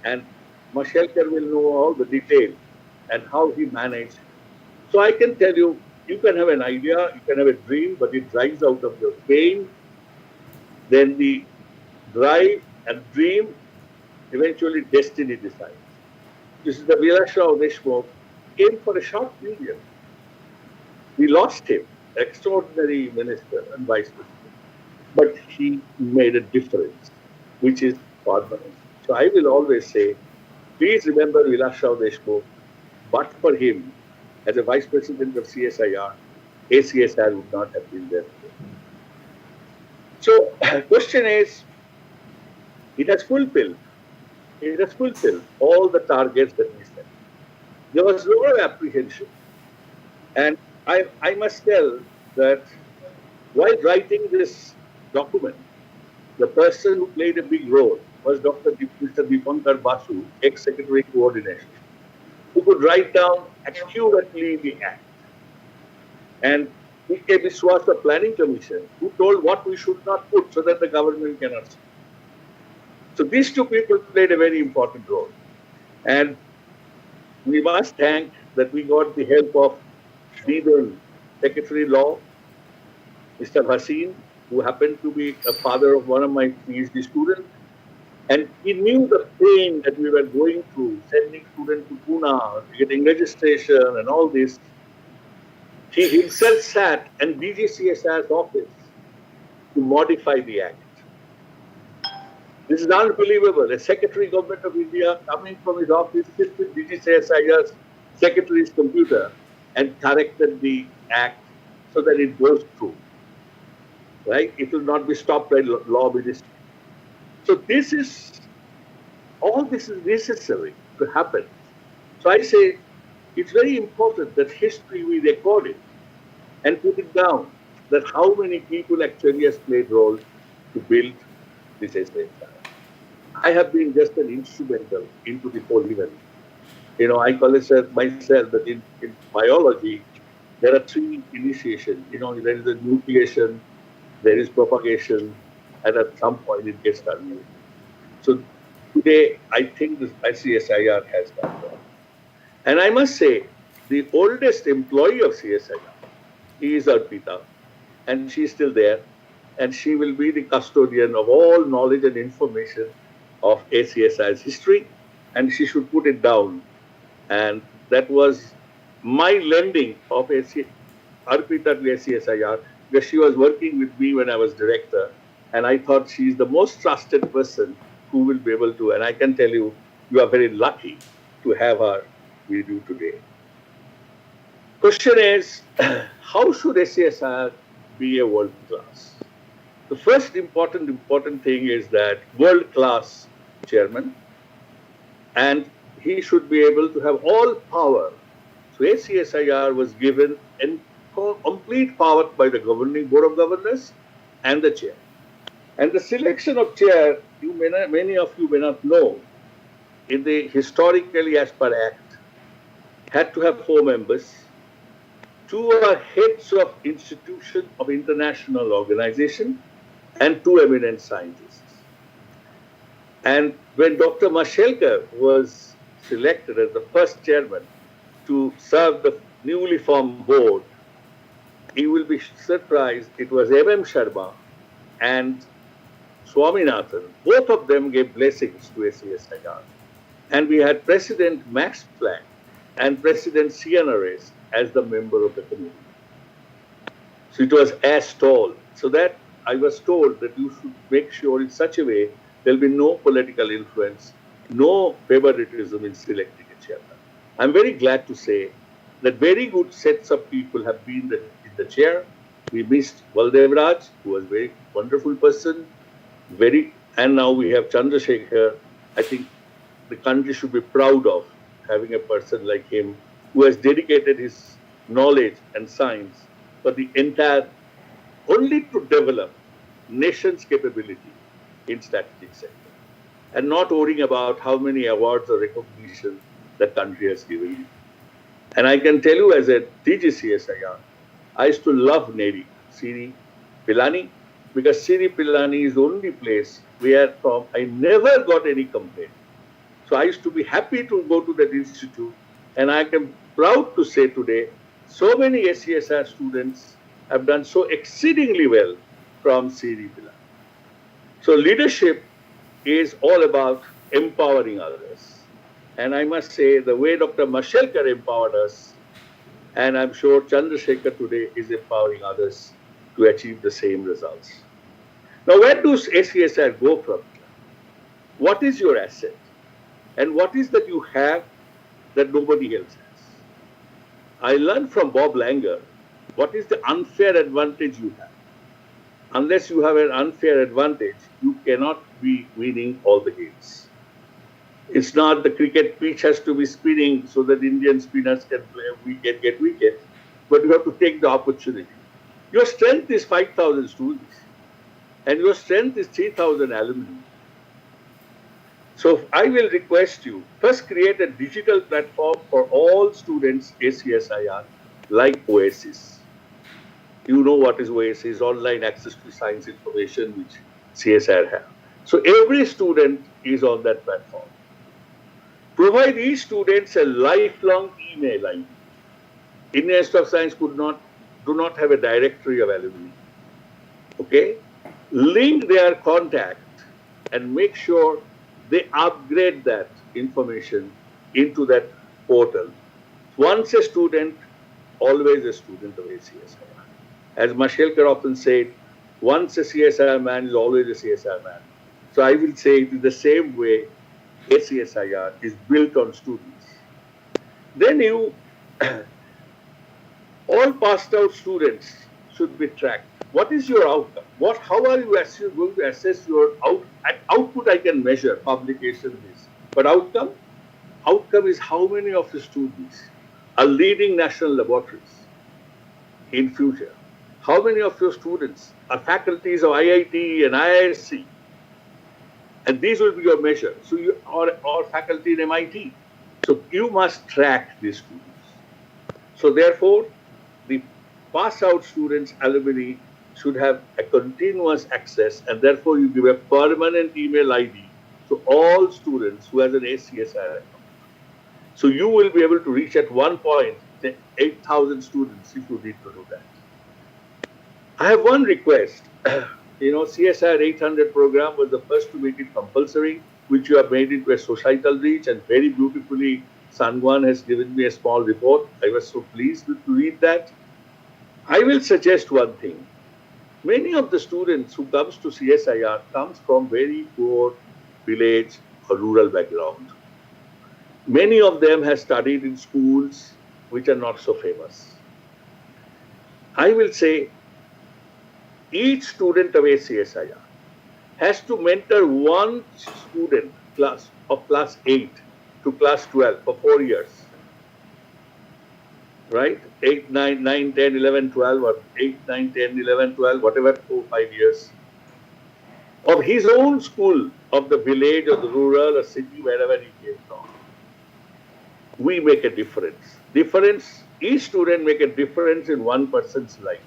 and Mashelkar will know all the details and how he managed. So I can tell you, you can have an idea, you can have a dream, but it drives out of your pain. Then the drive and dream, eventually destiny decides. This is the Vilas Rao Deshmukh, came for a short period. We lost him, extraordinary minister and vice president, but he made a difference, which is permanent. So I will always say, please remember Vilas Rao Deshmukh, but for him, as a vice president of CSIR, ACSR would not have been there. So, question is, it has fulfilled all the targets that we set. There was a lot of apprehension. And I must tell that while writing this document, the person who played a big role was Mr. Deepankar Basu, ex-secretary coordination, who could write down accurately the act. And P.K. Biswas, the planning commission, who told what we should not put so that the government cannot see. So these two people played a very important role. And we must thank that we got the help of the then Secretary Law, Mr. Hasin, who happened to be a father of one of my PhD students. And he knew the pain that we were going through, sending students to Pune, getting registration and all this. He himself sat in DGCSIR's office to modify the act. This is unbelievable. A Secretary Government of India coming from his office, sits with DGCSIR's secretary's computer and corrected the act so that it goes through. Right? It will not be stopped by law ministry. So all this is necessary to happen. So I say, it's very important that history we record it and put it down, that how many people actually has played roles to build this SIR. I have been just an instrumental into the whole event. I call it myself that in biology, there are three initiations. There is a nucleation, there is propagation, and at some point it gets terminated. So today, I think this CSIR has done that. And I must say, the oldest employee of CSIR is Arpita, and she's still there, and she will be the custodian of all knowledge and information of ACSIR's history, and she should put it down. And that was my lending of Arpita to ACSIR, because she was working with me when I was director, and I thought she's the most trusted person who will be able to, and I can tell you, you are very lucky to have her with you today. Question is, how should ACSIR be a world class? The first important thing is that world-class chairman, and he should be able to have all power. So ACSIR was given complete power by the governing board of governors and the chair. And the selection of chair, many of you may not know, in the historically as per Act, had to have 4 members. 2 are heads of institution of international organization and 2 eminent scientists. And when Dr. Mashelkar was selected as the first chairman to serve the newly formed board, you will be surprised, it was M.M. Sharma and Swaminathan. Both of them gave blessings to ACSIR. And we had President Max Planck and President CNRS as the member of the committee. So it was as told. So that I was told that you should make sure in such a way there will be no political influence, no favoritism in selecting a chairman. I'm very glad to say that very good sets of people have been in the chair. We missed Baldev Raj, who was a very wonderful person, and now we have Chandrasekhar. I think the country should be proud of having a person like him who has dedicated his knowledge and science for the entire, only to develop nation's capability in strategic sector, and not worrying about how many awards or recognition the country has given you. And I can tell you as a DG CSIR, I used to love Neri, Siri Pilani, because Siri Pilani is the only place where from I never got any complaint. So I used to be happy to go to that institute, and I am proud to say today, so many ACSR students have done so exceedingly well from Siri Pilani. So leadership is all about empowering others. And I must say, the way Dr. Mashelkar empowered us, and I'm sure Chandrasekhar today is empowering others to achieve the same results. Now, where does ACSR go from here? What is your asset? And what is that you have that nobody else has? I learned from Bob Langer, what is the unfair advantage you have? Unless you have an unfair advantage, you cannot be winning all the games. It's not the cricket pitch has to be spinning so that Indian spinners can get wicket, but you have to take the opportunity. Your strength is 5,000 students, and your strength is 3,000 alumni. So I will request you, first create a digital platform for all students ACSIR, like Oasis. You know what is Oasis, online access to science information, which CSIR have. So every student is on that platform. Provide each student a lifelong email ID. Indian Institute of Science do not have a directory of alumni. Okay? Link their contact and make sure they upgrade that information into that portal. Once a student, always a student of ACSIR. As Mashelkar often said, once a CSIR man is always a CSIR man. So I will say it is the same way ACSIR is built on students. Then all passed out students should be tracked. What is your outcome? How are you going to assess your output? I can measure, publication this. But outcome? Outcome is how many of the students are leading national laboratories in future. How many of your students are faculties of IIT and IISc? And these will be your measure. So you are faculty in MIT. So you must track these students. So therefore, the pass out students, alumni, should have a continuous access, and therefore you give a permanent email ID to all students who has an ACSIR account. So you will be able to reach at one point 8,000 students if you need to do that. I have one request. CSIR 800 program was the first to make it compulsory, which you have made into a societal reach, and very beautifully, Sangwan has given me a small report. I was so pleased to read that. I will suggest one thing. Many of the students who comes to CSIR comes from very poor village or rural background. Many of them have studied in schools which are not so famous. I will say, each student of ACSIR has to mentor one student of class 8 to class 12 for 4 years. Right? 8, 9, 9, 10, 11, 12, or 8, 9, 10, 11, 12, whatever, 4, 5 years. Of his own school, of the village or the rural or city, wherever he came from. We make a difference. Each student make a difference in one person's life.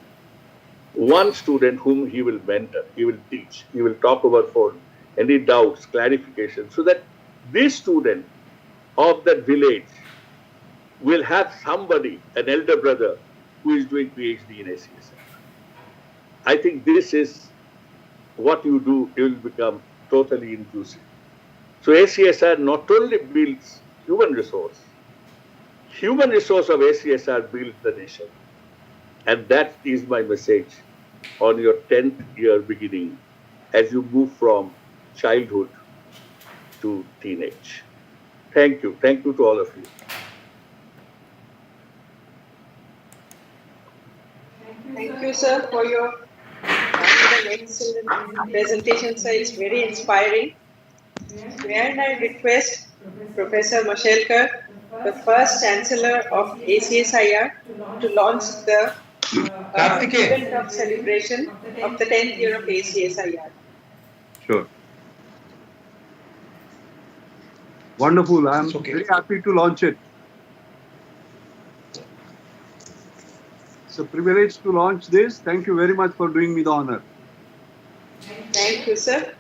One student whom he will mentor, he will teach, he will talk over phone, any doubts, clarification, so that this student of that village will have somebody, an elder brother, who is doing PhD in ACSIR. I think this is what you do, you will become totally inclusive. So ACSIR not only builds human resource of ACSIR builds the nation. And that is my message on your 10th year beginning as you move from childhood to teenage. Thank you. Thank you to all of you. Thank you, sir, for your excellent presentation, sir. It's very inspiring. May I request Professor Mashelkar, the first Chancellor of ACSIR, to launch the event of celebration of the 10th year of ACSIR. Sure. Wonderful. I'm very happy to launch it. It's a privilege to launch this. Thank you very much for doing me the honor. Thank you, sir.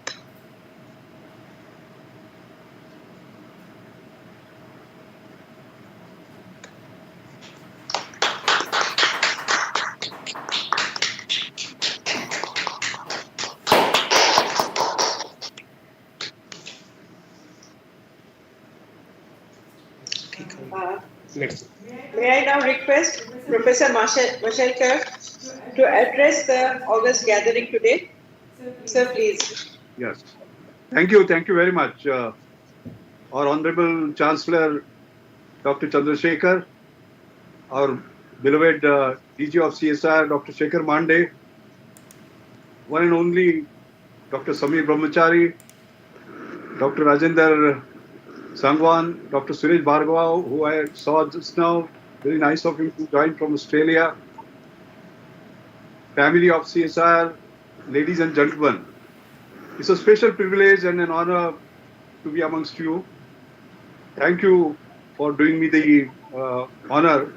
May I now request Professor Mashelkar to address the August gathering today? Sir, please. Yes. Thank you. Thank you very much. Our Honorable Chancellor, Dr. Chandrasekhar, our beloved DG of CSIR, Dr. Shekhar Mande, one and only Dr. Samir Brahmachari, Dr. Rajendra Sangwan, Dr. Suresh Bhargava, who I saw just now, very nice of him to join from Australia, family of CSIR, ladies and gentlemen. It's a special privilege and an honor to be amongst you. Thank you for doing me the honor.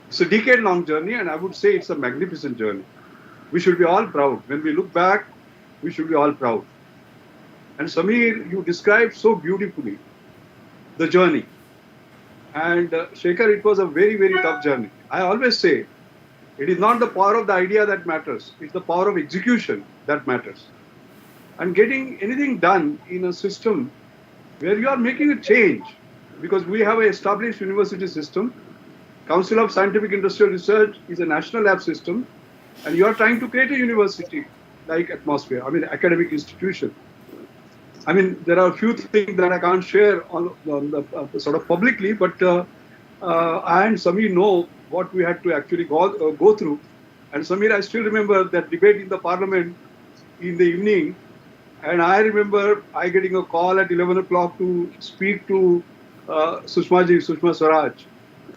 It's a decade-long journey, and I would say it's a magnificent journey. We should be all proud. When we look back, we should be all proud. And Samir, you described so beautifully the journey. And Shekhar, it was a very, very tough journey. I always say, it is not the power of the idea that matters. It's the power of execution that matters. And getting anything done in a system where you are making a change, because we have an established university system. Council of Scientific Industrial Research is a national lab system, and you are trying to create a university-like atmosphere, academic institution. There are a few things that I can't share on the sort of publicly, but I and Samir know what we had to actually go through. And Samir, I still remember that debate in the parliament in the evening, and I remember I getting a call at 11 o'clock to speak to Sushma Swaraj.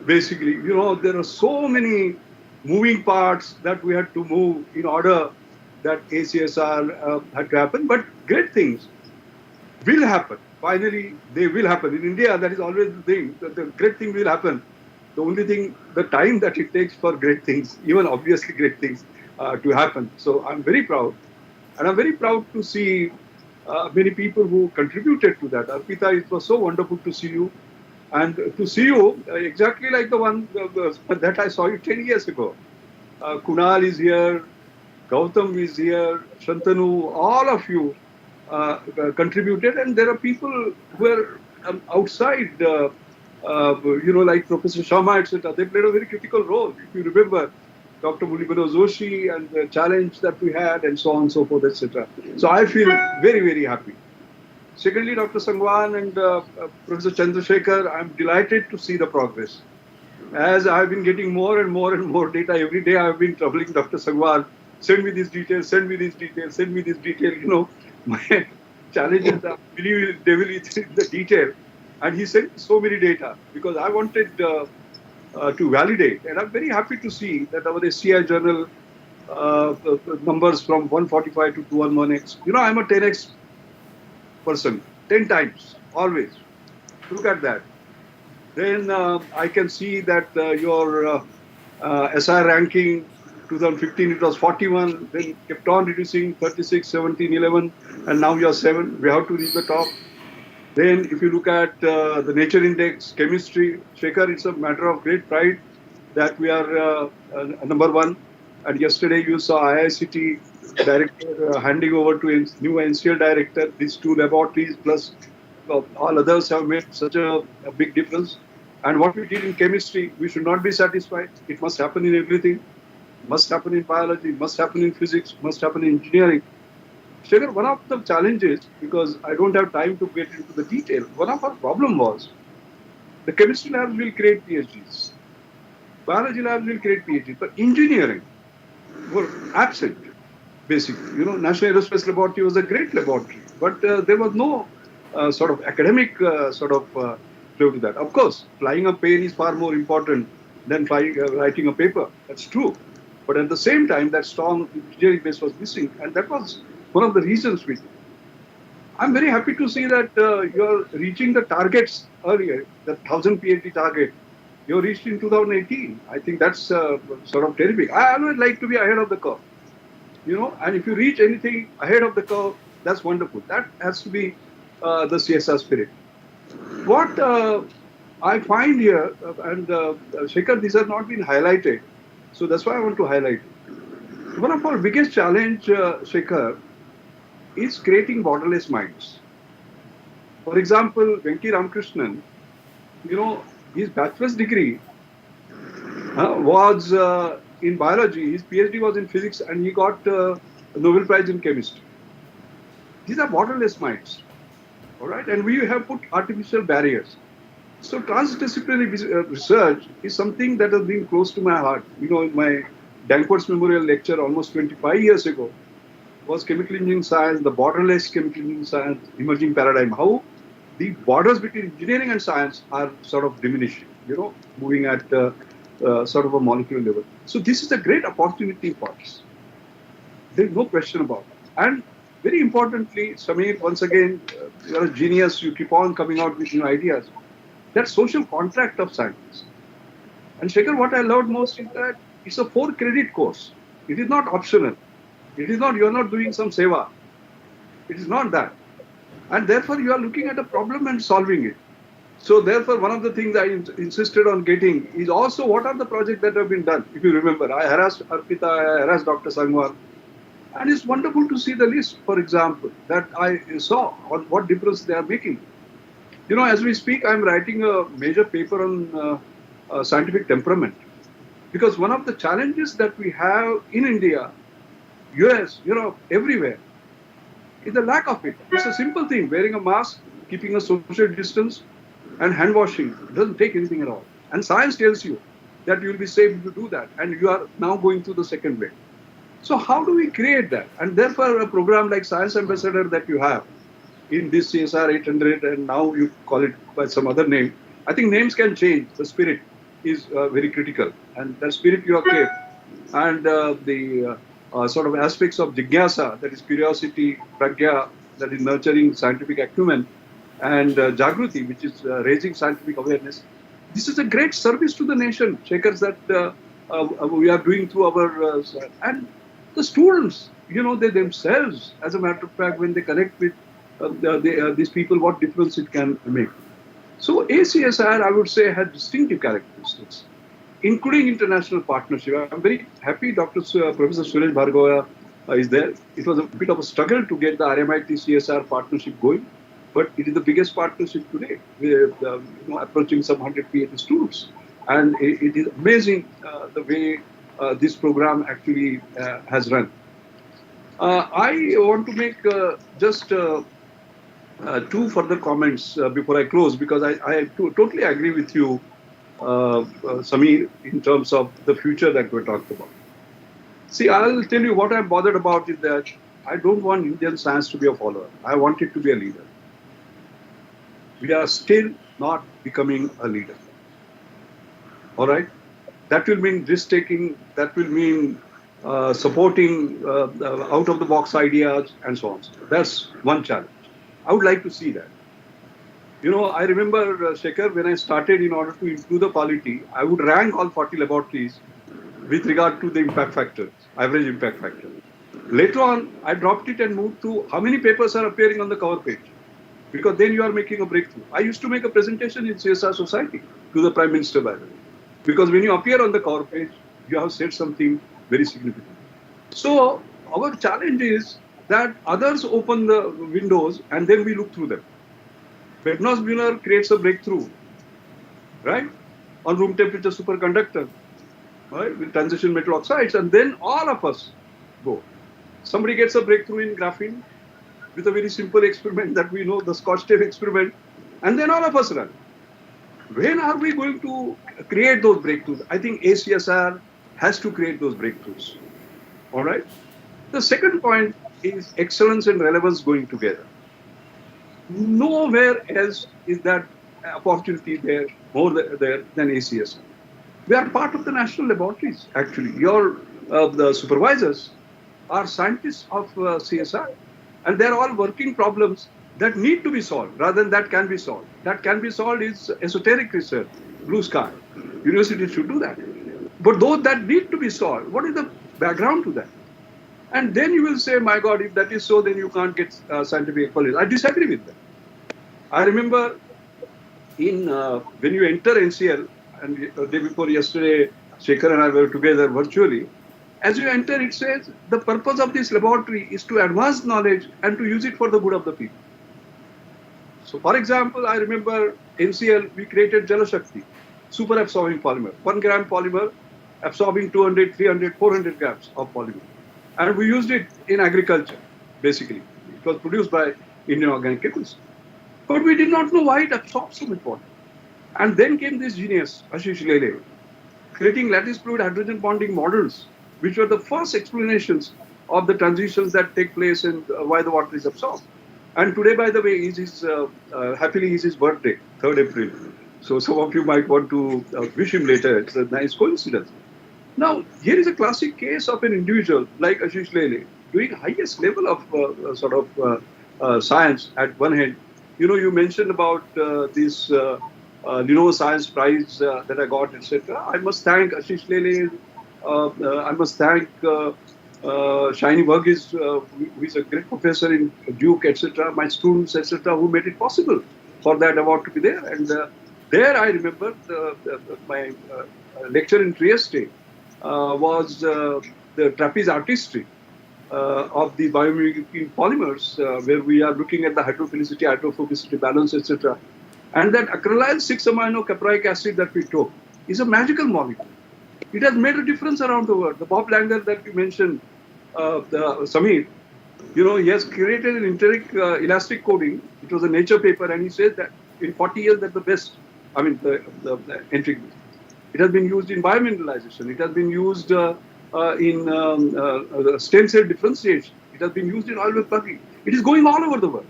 Basically, there are so many moving parts that we had to move in order that ACSR had to happen, but great things will happen. Finally, they will happen. In India, that is always the thing, that the great thing will happen. The only thing, the time that it takes for great things, even obviously great things, to happen. So I'm very proud. And I'm very proud to see many people who contributed to that. Arpita, it was so wonderful to see you. And to see you exactly like the one that I saw you 10 years ago. Kunal is here, Gautam is here, Shantanu, all of you contributed. And there are people who are outside, like Professor Sharma, etc. They played a very critical role. If you remember, Dr. Mulibano Joshi and the challenge that we had and so on and so forth, etc. So I feel very, very happy. Secondly, Dr. Sangwan and Professor Chandrasekhar, I'm delighted to see the progress. As I've been getting more and more and more data every day, I've been troubling Dr. Sangwan send me this detail, send me this detail, send me this detail. You know, my challenge is that devil is in the detail. And he sent so many data because I wanted to validate. And I'm very happy to see that our SCI journal the numbers from 145 to 211x. You know, I'm a 10x person, 10 times, always. Look at that. Then I can see that your SI ranking 2015 it was 41, then kept on reducing 36, 17, 11, and now you're 7. We have to reach the top. Then if you look at the nature index, chemistry, Shekhar, it's a matter of great pride that we are number 1. And yesterday you saw IICT director handing over to new NCL director. These 2 laboratories plus all others have made such a big difference. And what we did in chemistry, we should not be satisfied. It must happen in everything. Must happen in biology, must happen in physics, must happen in engineering. Shekhar, one of the challenges, because I don't have time to get into the detail, one of our problem was the chemistry labs will create PhDs. Biology labs will create PhDs, but engineering were absent, basically. You know, National Aerospace Laboratory was a great laboratory, but there was no sort of academic flow to that. Of course, flying a plane is far more important than writing a paper. That's true. But at the same time, that strong engineering base was missing, and that was one of the reasons we did. I'm very happy to see that you're reaching the targets earlier, the 1,000 PhD target. You reached in 2018. I think that's sort of terrific. I always like to be ahead of the curve, you know, and if you reach anything ahead of the curve, that's wonderful. That has to be the CSR spirit. What I find here, and Shekhar, these have not been highlighted, so that's why I want to highlight it. One of our biggest challenge, Shekhar, is creating borderless minds. For example, Venki Ramakrishnan, you know, his bachelor's degree was in biology, his PhD was in physics, and he got a Nobel Prize in chemistry. These are borderless minds, all right? And we have put artificial barriers. So transdisciplinary research is something that has been close to my heart. You know, in my Danforth's Memorial Lecture almost 25 years ago was chemical engineering science, the borderless chemical engineering science, emerging paradigm. How the borders between engineering and science are sort of diminishing, you know, moving at sort of a molecular level. So this is a great opportunity for us. There is no question about it. And very importantly, Samir, once again, you're a genius. You keep on coming out with new ideas. That social contract of science. And Shekhar, what I loved most is that it's a 4-credit course. It is not optional. It is not, you're not doing some seva. It is not that. And therefore, you are looking at a problem and solving it. So therefore, one of the things I insisted on getting is also what are the projects that have been done. If you remember, I harassed Arpita, I harassed Dr. Sangwan. And it's wonderful to see the list, for example, that I saw on what difference they are making. You know, as we speak, I'm writing a major paper on scientific temperament. Because one of the challenges that we have in India, US, Europe, everywhere, is the lack of it. It's a simple thing, wearing a mask, keeping a social distance, and hand washing. It doesn't take anything at all. And science tells you that you'll be safe if you do that. And you are now going through the second wave. So how do we create that? And therefore, a program like Science Ambassador that you have in this CSR 800, and now you call it by some other name. I think names can change. The spirit is very critical. And that spirit you have kept. And the sort of aspects of jigyasa, that is curiosity, pragya, that is nurturing scientific acumen, and jagruti, which is raising scientific awareness. This is a great service to the nation, Shekhar, that we are doing through our, and the students, you know, they themselves, as a matter of fact, when they connect with these people, what difference it can make. So ACSIR, I would say, had distinctive characteristics, including international partnership. I'm very happy Professor Suresh Bhargava is there. It was a bit of a struggle to get the RMIT CSR partnership going, but it is the biggest partnership today. We're approaching some 100 PhD students. And it is amazing the way this program actually has run. I want to make just 2 further comments before I close, because I totally agree with you, Samir, in terms of the future that we're talking about. See, I'll tell you what I'm bothered about is that I don't want Indian science to be a follower. I want it to be a leader. We are still not becoming a leader. All right? That will mean risk-taking, that will mean supporting out-of-the-box ideas and so on. That's one challenge. I would like to see that. You know, I remember, Shekhar, when I started, in order to improve the quality, I would rank all 40 laboratories with regard to the impact factor, average impact factor. Later on, I dropped it and moved to how many papers are appearing on the cover page. Because then you are making a breakthrough. I used to make a presentation in CSIR Society to the Prime Minister, by the way. Because when you appear on the cover page, you have said something very significant. So our challenge is that others open the windows and then we look through them. Bednos-Brunner creates a breakthrough, right, on room temperature superconductor, right, with transition metal oxides, and then all of us go. Somebody gets a breakthrough in graphene with a very simple experiment that we know, the Scotch tape experiment, and then all of us run. When are we going to create those breakthroughs? I think ACSR has to create those breakthroughs. All right. The second point is excellence and relevance going together. Nowhere else is that opportunity there more there than ACSR. We are part of the national laboratories, actually. The supervisors are scientists of CSIR, and they're all working problems that need to be solved rather than that can be solved. That can be solved is esoteric research, blue sky. Universities should do that. But those that need to be solved, what is the background to that? And then you will say, my God, if that is so, then you can't get scientific equality. I disagree with that. I remember when you enter NCL, and the day before yesterday, Shekhar and I were together virtually, as you enter, it says, the purpose of this laboratory is to advance knowledge and to use it for the good of the people. So, for example, I remember NCL, we created Jalashakti, super absorbing polymer, 1 gram polymer absorbing 200, 300, 400 grams of polymer. And we used it in agriculture, basically. It was produced by Indian Organic Chemistry. But we did not know why it absorbs so much water. And then came this genius, Ashish Lele, creating lattice fluid hydrogen bonding models, which were the first explanations of the transitions that take place and why the water is absorbed. And today, by the way, happily is his birthday, 3rd April. So some of you might want to wish him later. It's a nice coincidence. Now, here is a classic case of an individual like Ashish Lele doing highest level of science at one hand. You know, you mentioned about this Lenovo Science Prize that I got, etc. I must thank Ashish Lele. I must thank Shiny Verghese, who is a great professor in Duke, etc. My students, etc., who made it possible for that award to be there. And there, I remember my lecture in Trieste was the trapeze artistry of the biomimicry polymers, where we are looking at the hydrophilicity, hydrophobicity balance, etc. And that acrylyl 6-amino caproic acid that we took is a magical molecule. It has made a difference around the world. The Bob Langer that you mentioned, Samir, you know, he has created an enteric elastic coating. It was a Nature paper, and he said that in 40 years that's the best. I mean, the enteric. It has been used in biomineralization. It has been used in stem cell differentiation. It has been used in oil plugging. It is going all over the world.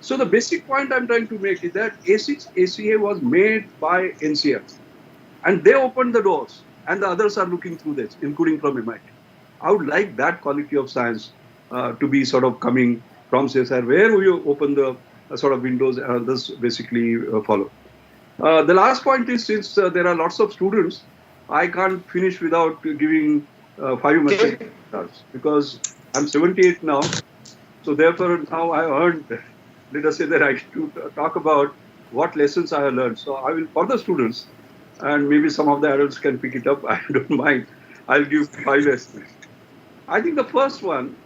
So the basic point I'm trying to make is that A6 ACA was made by NCL, and they opened the doors, and the others are looking through this, including from MIT. I would like that quality of science to be sort of coming from CSIR, where we open the sort of windows and others basically follow. The last point is, since there are lots of students, I can't finish without giving 5 messages, because I'm 78 now. So therefore, now I earned, let us say, the right to talk about what lessons I have learned. So I will, for the students, and maybe some of the adults can pick it up, I don't mind. I'll give 5 lessons. I think the first one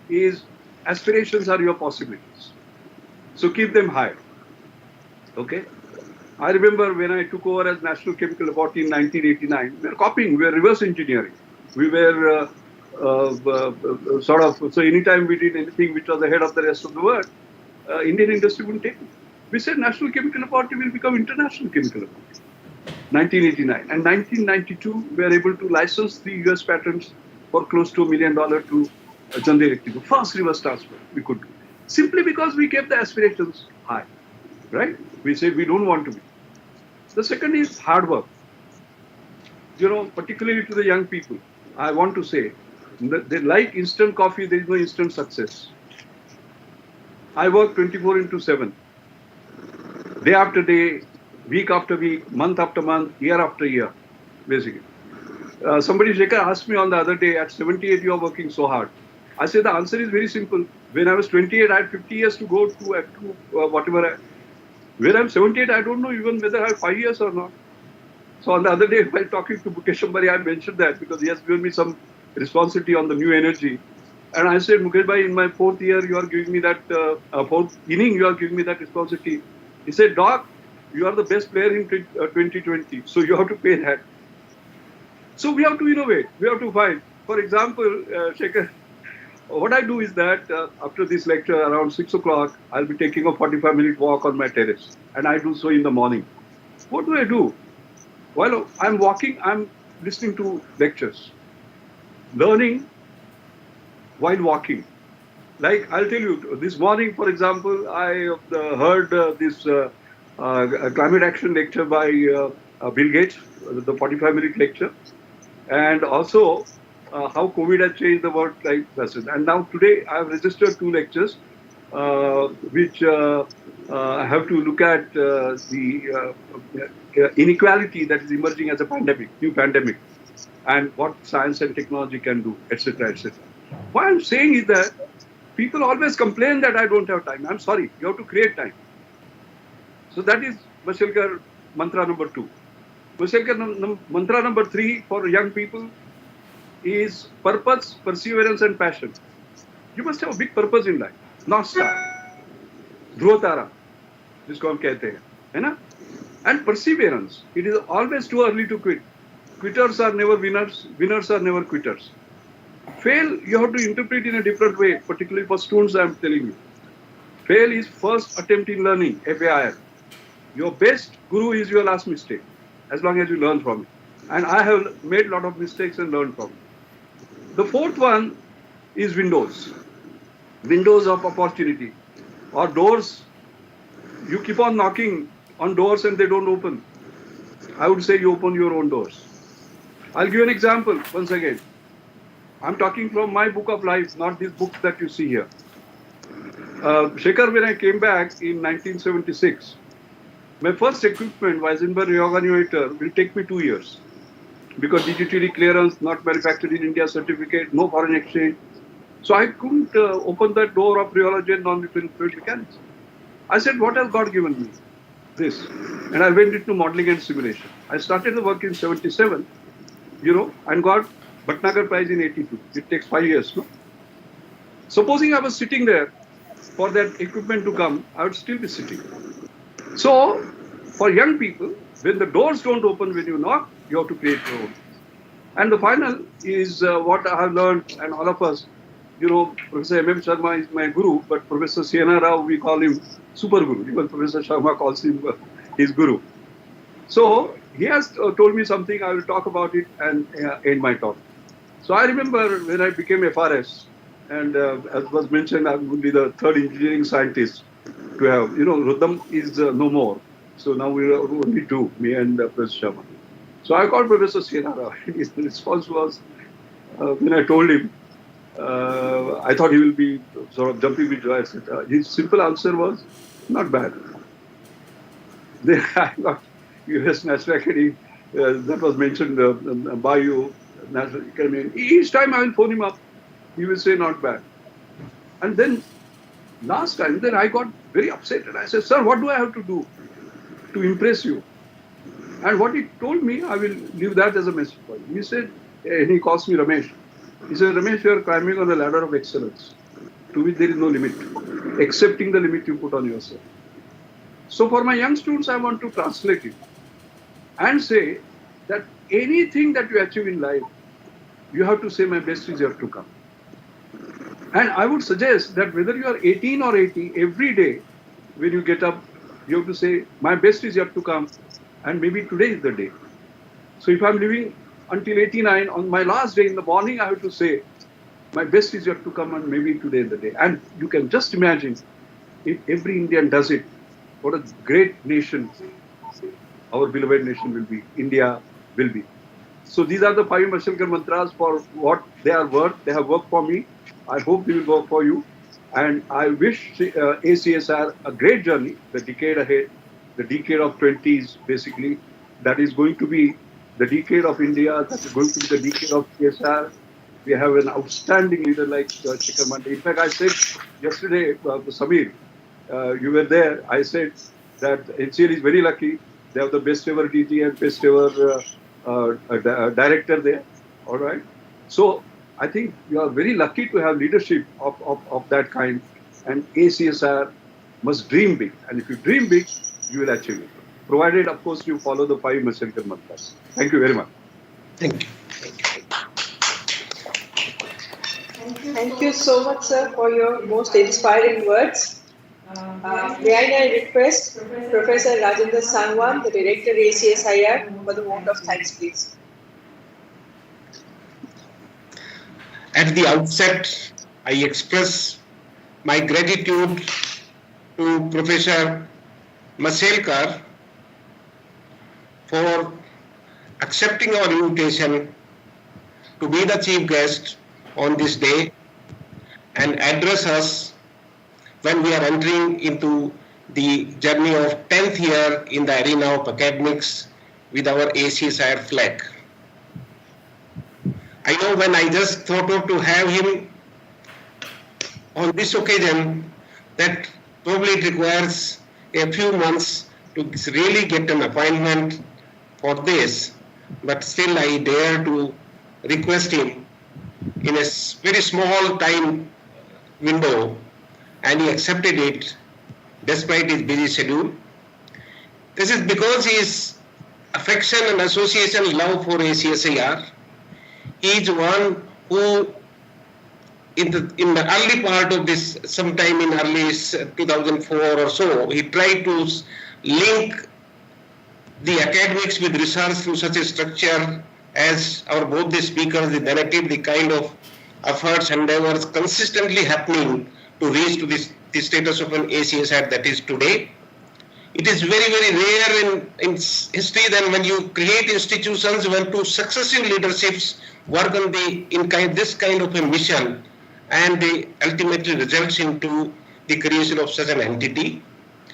is aspirations are your possibilities. So keep them high. Okay? I remember when I took over as National Chemical Laboratory in 1989, we were copying, we were reverse engineering. We were so anytime we did anything which was ahead of the rest of the world, Indian industry wouldn't take it. We said National Chemical Laboratory will become International Chemical Laboratory. 1989. And 1992, we were able to license the US patents for close to $1 million to General Electric. First reverse transfer we could do. Simply because we kept the aspirations high, right? We said we don't want to be. The second is hard work. Particularly to the young people, I want to say that they like instant coffee, there is no instant success. I work 24/7, day after day, week after week, month after month, year after year, basically. Somebody, Shekhar, asked me on the other day, at 78, you are working so hard. I said the answer is very simple. When I was 28, I had 50 years to go to whatever. When I'm 78, I don't know even whether I have 5 years or not. So on the other day, while talking to Mukesh Ambani, I mentioned that because he has given me some responsibility on the new energy. And I said, Mukesh bhai, in my fourth year, you are giving me that, fourth inning, you are giving me that responsibility. He said, Doc, you are the best player in 2020, so you have to pay that. So we have to innovate, we have to find. For example, Shekhar, what I do is that after this lecture around 6 o'clock, I'll be taking a 45-minute walk on my terrace. And I do so in the morning. What do I do? While I'm walking, I'm listening to lectures, learning while walking. Like I'll tell you, this morning, for example, I heard this climate action lecture by Bill Gates, the 45-minute lecture, and also how COVID has changed the world life lesson. And now today I have registered 2 lectures, which I have to look at the inequality that is emerging as a pandemic, new pandemic, and what science and technology can do, etc., etc. What I'm saying is that people always complain that I don't have time. I'm sorry, you have to create time. So that is Mashelkar mantra number 2. Mashelkar mantra number 3 for young people is purpose, perseverance, and passion. You must have a big purpose in life. North Star, Dhruva Tara, जिसको हम कहते हैं, है ना? And perseverance. It is always too early to quit. Quitters are never winners. Winners are never quitters. Fail, you have to interpret in a different way, particularly for students, I'm telling you. Fail is first attempt in learning, FAIR. Your best guru is your last mistake, as long as you learn from it. And I have made a lot of mistakes and learned from it. The fourth one is windows. Windows of opportunity, or doors. You keep on knocking on doors and they don't open. I would say you open your own doors. I'll give you an example once again. I'm talking from my book of life, not these books that you see here. Shekhar, when I came back in 1976, my first equipment, Weisenberg reorganizer, will take me 2 years. Because digitally clearance, not manufactured in India certificate, no foreign exchange. So I couldn't open that door of rheology and non-fluid mechanics. I said, what has God given me? This. And I went into modeling and simulation. I started the work in 77, and got Bhatnagar Prize in 82. It takes 5 years, no? Supposing I was sitting there for that equipment to come, I would still be sitting. So, for young people, when the doors don't open when you knock, you have to create your own. And the final is what I have learned, and all of us, Professor M.M. Sharma is my guru, but Professor C.N.R. Rao, we call him Super Guru. Even Professor Sharma calls him his guru. So he has told me something, I will talk about it and end my talk. So I remember when I became FRS, and as was mentioned, I would be the 3rd engineering scientist to have, Rudam is no more. So now we are only 2, me and Professor Sharma. So I called Professor C.N.R. Rao. His response was, when I told him, I thought he will be sort of jumping with joy, etc. His simple answer was, not bad. Then I got US National Academy, that was mentioned by you, National Academy. Each time I will phone him up, he will say, not bad. And then last time, then I got very upset and I said, sir, what do I have to do to impress you? And what he told me, I will leave that as a message for you. He said, and he calls me Ramesh. He said, Ramesh, you are climbing on the ladder of excellence, to which there is no limit, excepting the limit you put on yourself. So for my young students, I want to translate it and say that anything that you achieve in life, you have to say, my best is yet to come. And I would suggest that whether you are 18 or 80, every day when you get up, you have to say, my best is yet to come, and maybe today is the day. So if I'm living until 89, on my last day in the morning, I have to say, my best is yet to come, and maybe today in the day. And you can just imagine, if every Indian does it, what a great nation our beloved nation will be, India will be. So these are the 5 Mashelkar mantras for what they are worth. They have worked for me. I hope they will work for you. And I wish ACSR a great journey, the decade ahead, the decade of 20s, basically. That is going to be the decade of India. That is going to be the decade of CSR. We have an outstanding leader like Shekhar Mande. In fact, I said yesterday, Samir, you were there. I said that NCL is very lucky. They have the best ever DG and best ever director there. All right. So I think you are very lucky to have leadership of that kind. And ACSR must dream big. And if you dream big, you will achieve it. Provided, of course, you follow the 5 Mashelkar mantras. Thank you very much. Thank you. Thank you so much, sir, for your most inspiring words. May I now request Professor Rajendra Sangwan, the Director ACSIR, for the vote of thanks, please. At the outset, I express my gratitude to Professor Mashelkar for accepting our invitation to be the chief guest on this day and address us when we are entering into the journey of 10th year in the arena of academics with our ACSIR flag. I know when I just thought of to have him on this occasion, that probably it requires a few months to really get an appointment for this, but still I dare to request him in a very small time window, and he accepted it despite his busy schedule. This is because his affection and association love for ACSIR. He is one who in the early part of this, sometime in early 2004 or so, he tried to link the academics with research through such a structure as our both the speakers, the narrative, the kind of efforts, endeavours consistently happening to reach to the status of an ACSR that is today. It is very, very rare in history that when you create institutions, when two successive leaderships work on this kind of a mission, and they ultimately results into the creation of such an entity.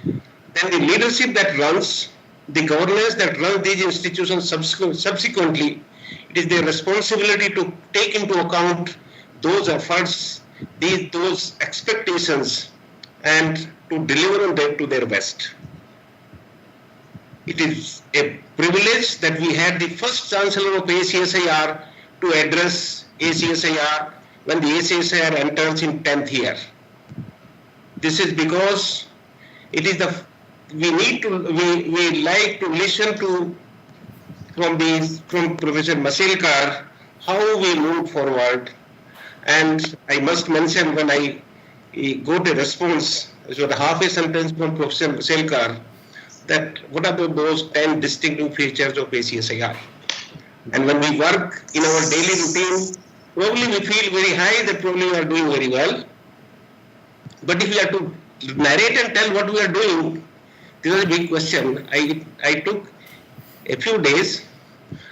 Then the leadership that runs, the governance that runs these institutions subsequently, it is their responsibility to take into account those efforts, those expectations, and to deliver on them to their best. It is a privilege that we had the first Chancellor of ACSIR to address ACSIR when the ACSIR enters in 10th year. This is because it is we like to listen to from Professor Mashelkar how we move forward. And I must mention, when I got a response, so the half a sentence from Professor Mashelkar, that what are those 10 distinctive features of ACSIR? And when we work in our daily routine, probably we feel very high that probably we are doing very well. But if we have to narrate and tell what we are doing, this is a big question. I took a few days,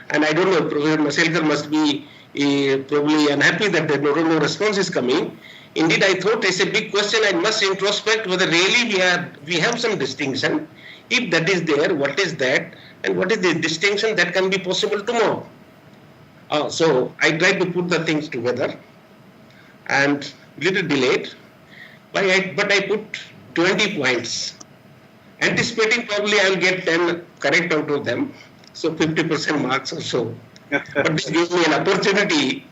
and I don't know, Professor Mashelkar must be probably unhappy that no response is coming. Indeed, I thought it's a big question. I must introspect whether really we have some distinction. If that is there, what is that? And what is the distinction that can be possible tomorrow? So I tried to put the things together, and little delayed, but I put 20 points. Anticipating probably I will get 10 correct out of them, so 50% marks or so. But this gives me an opportunity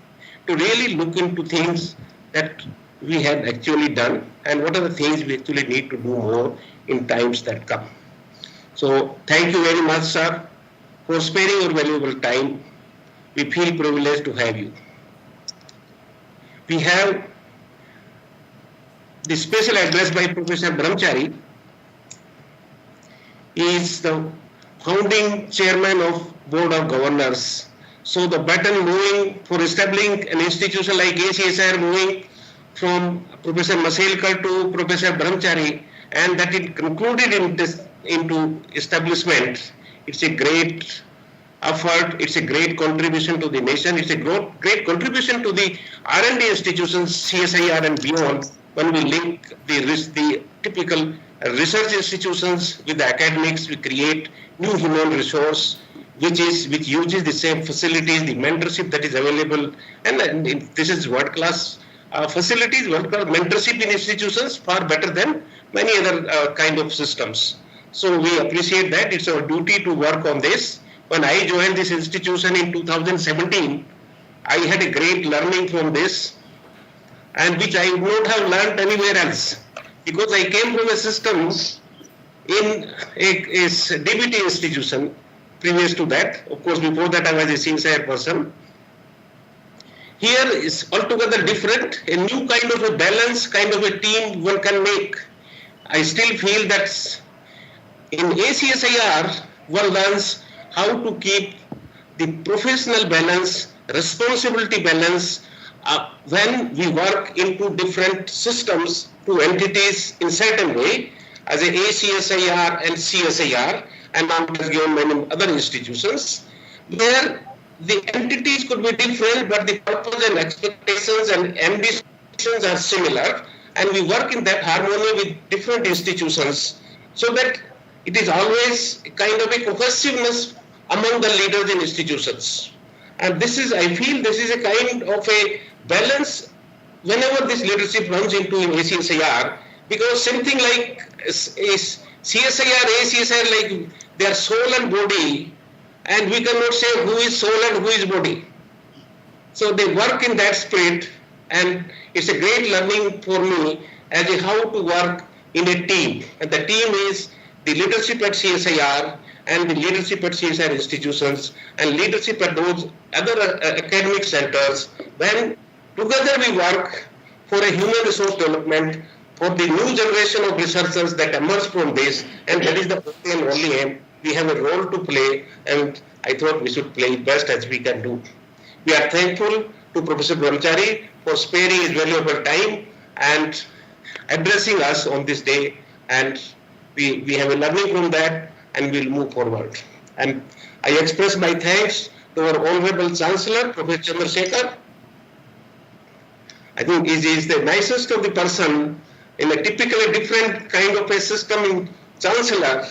to really look into things that we have actually done and what are the things we actually need to do more in times that come. So thank you very much, sir, for sparing your valuable time. We feel privileged to have you. We have the special address by Professor Brahmachari. He is the founding chairman of Board of Governors. So the button moving for establishing an institution like ACSIR, moving from Professor Mashelkar to Professor Brahmachari, and that it concluded into establishment. It's a great effort. It's a great contribution to the nation. It's a great contribution to the R&D institutions, CSIR and beyond, when we link the typical research institutions with the academics. We create new human resource which uses the same facilities, the mentorship that is available, and this is world-class facilities, world-class mentorship in institutions, far better than many other kind of systems. So we appreciate that. It's our duty to work on this. When I joined this institution in 2017, I had a great learning from this, and which I would not have learned anywhere else, because I came from a system in a DBT institution. Previous to that, of course, before that I was a CSIR person. Here is altogether different, a new kind of a balance, kind of a team one can make. I still feel that in ACSIR, one learns how to keep the professional balance, responsibility balance, when we work into different systems to entities in certain way, as a ACSIR and CSIR, and now it has given many other institutions, where the entities could be different, but the purpose and expectations and ambitions are similar, and we work in that harmony with different institutions, so that it is always a kind of a cohesiveness among the leaders in institutions. And this is, I feel, this is a kind of a balance whenever this leadership runs into in ACSIR, because something like is CSIR, ACSIR, like they are soul and body, and we cannot say who is soul and who is body. So they work in that spirit, and it's a great learning for me as to how to work in a team. And the team is the leadership at CSIR and the leadership at CSIR institutions and leadership at those other academic centers, when together we work for a human resource development, for the new generation of researchers that emerge from this, and that is the only and only aim. We have a role to play, and I thought we should play it best as we can do. We are thankful to Professor Brahmachari for sparing his valuable time and addressing us on this day, and we have a learning from that, and we'll move forward. And I express my thanks to our Honorable Chancellor, Professor Chandrasekhar. I think he is the nicest of the person in a typically different kind of a system in Chancellor.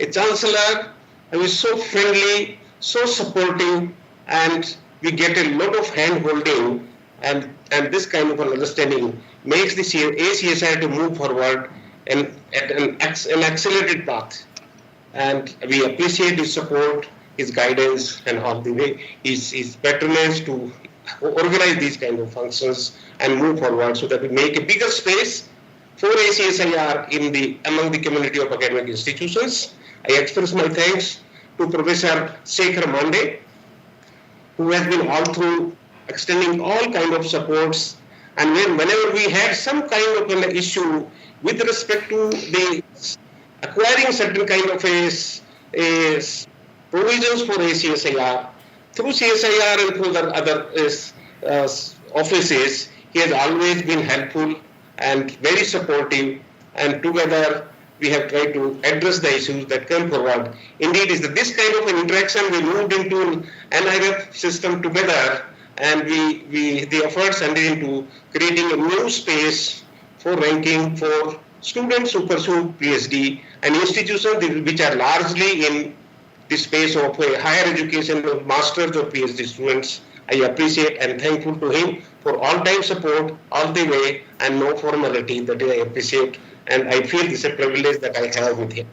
A Chancellor who is so friendly, so supportive, and we get a lot of hand-holding, and this kind of an understanding makes the ACSIR to move forward and at an accelerated path. And we appreciate his support, his guidance, and all the way his patronage to organize these kind of functions and move forward, so that we make a bigger space for ACSIR among the community of academic institutions. I express my thanks to Professor Shekhar Mande, who has been all through extending all kind of supports, and whenever we had some kind of an issue with respect to the acquiring certain kind of a provisions for ACSIR, through CSIR and through the other offices, he has always been helpful and very supportive, and together we have tried to address the issues that come forward. Indeed, is that this kind of an interaction we moved into an NIRF system together, and the efforts ended into creating a new space for ranking for students who pursue PhD and institutions which are largely in the space of higher education of masters or PhD students. I appreciate and thankful to him for all-time support all the way and no formality. That I appreciate, and I feel this is a privilege that I have with him.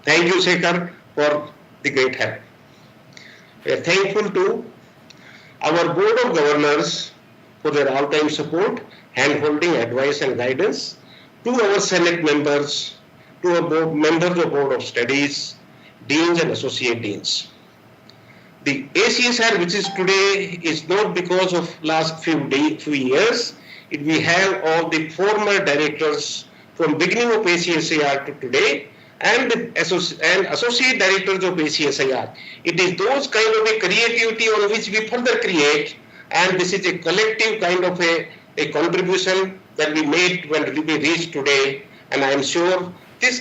Thank you, Shekhar, for the great help. We are thankful to our Board of Governors for their all-time support, hand-holding, advice and guidance, to our Senate members, to our members of Board of Studies, deans and associate deans. The ACSIR, which is today, is not because of last few years. We have all the former directors from beginning of ACSIR to today, and associate directors of ACSIR. It is those kind of a creativity on which we further create, and this is a collective kind of a contribution that we made when we reached today, and I am sure the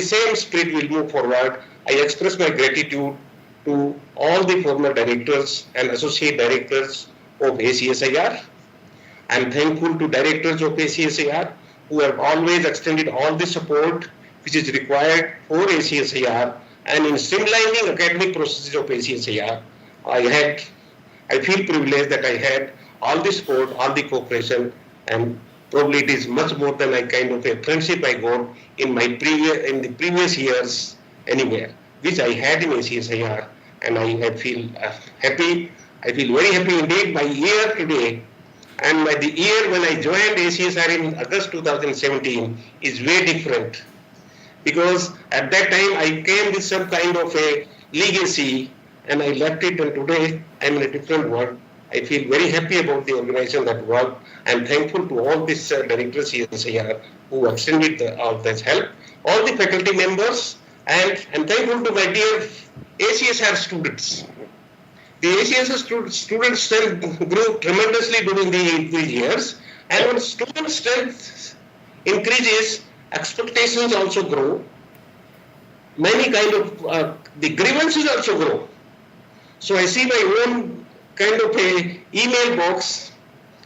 same spirit will move forward. I express my gratitude to all the former directors and associate directors of ACSIR. I am thankful to directors of ACSIR who have always extended all the support which is required for ACSIR and in streamlining academic processes of ACSIR. I feel privileged that I had all the support, all the cooperation, and probably it is much more than a kind of a friendship I got in the previous years anywhere, which I had in ACSIR, and I feel happy. I feel very happy indeed. My year today and the year when I joined ACSIR in August 2017 is very different, because at that time I came with some kind of a legacy and I left it, and today I'm in a different world. I feel very happy about the organization that worked. I'm thankful to all these directors here who extended all this help, all the faculty members, and I'm thankful to my dear ACSR students. The ACSR student strength grew tremendously during these years, and when student strength increases, expectations also grow. Many kind of the grievances also grow. So I see my own kind of a email box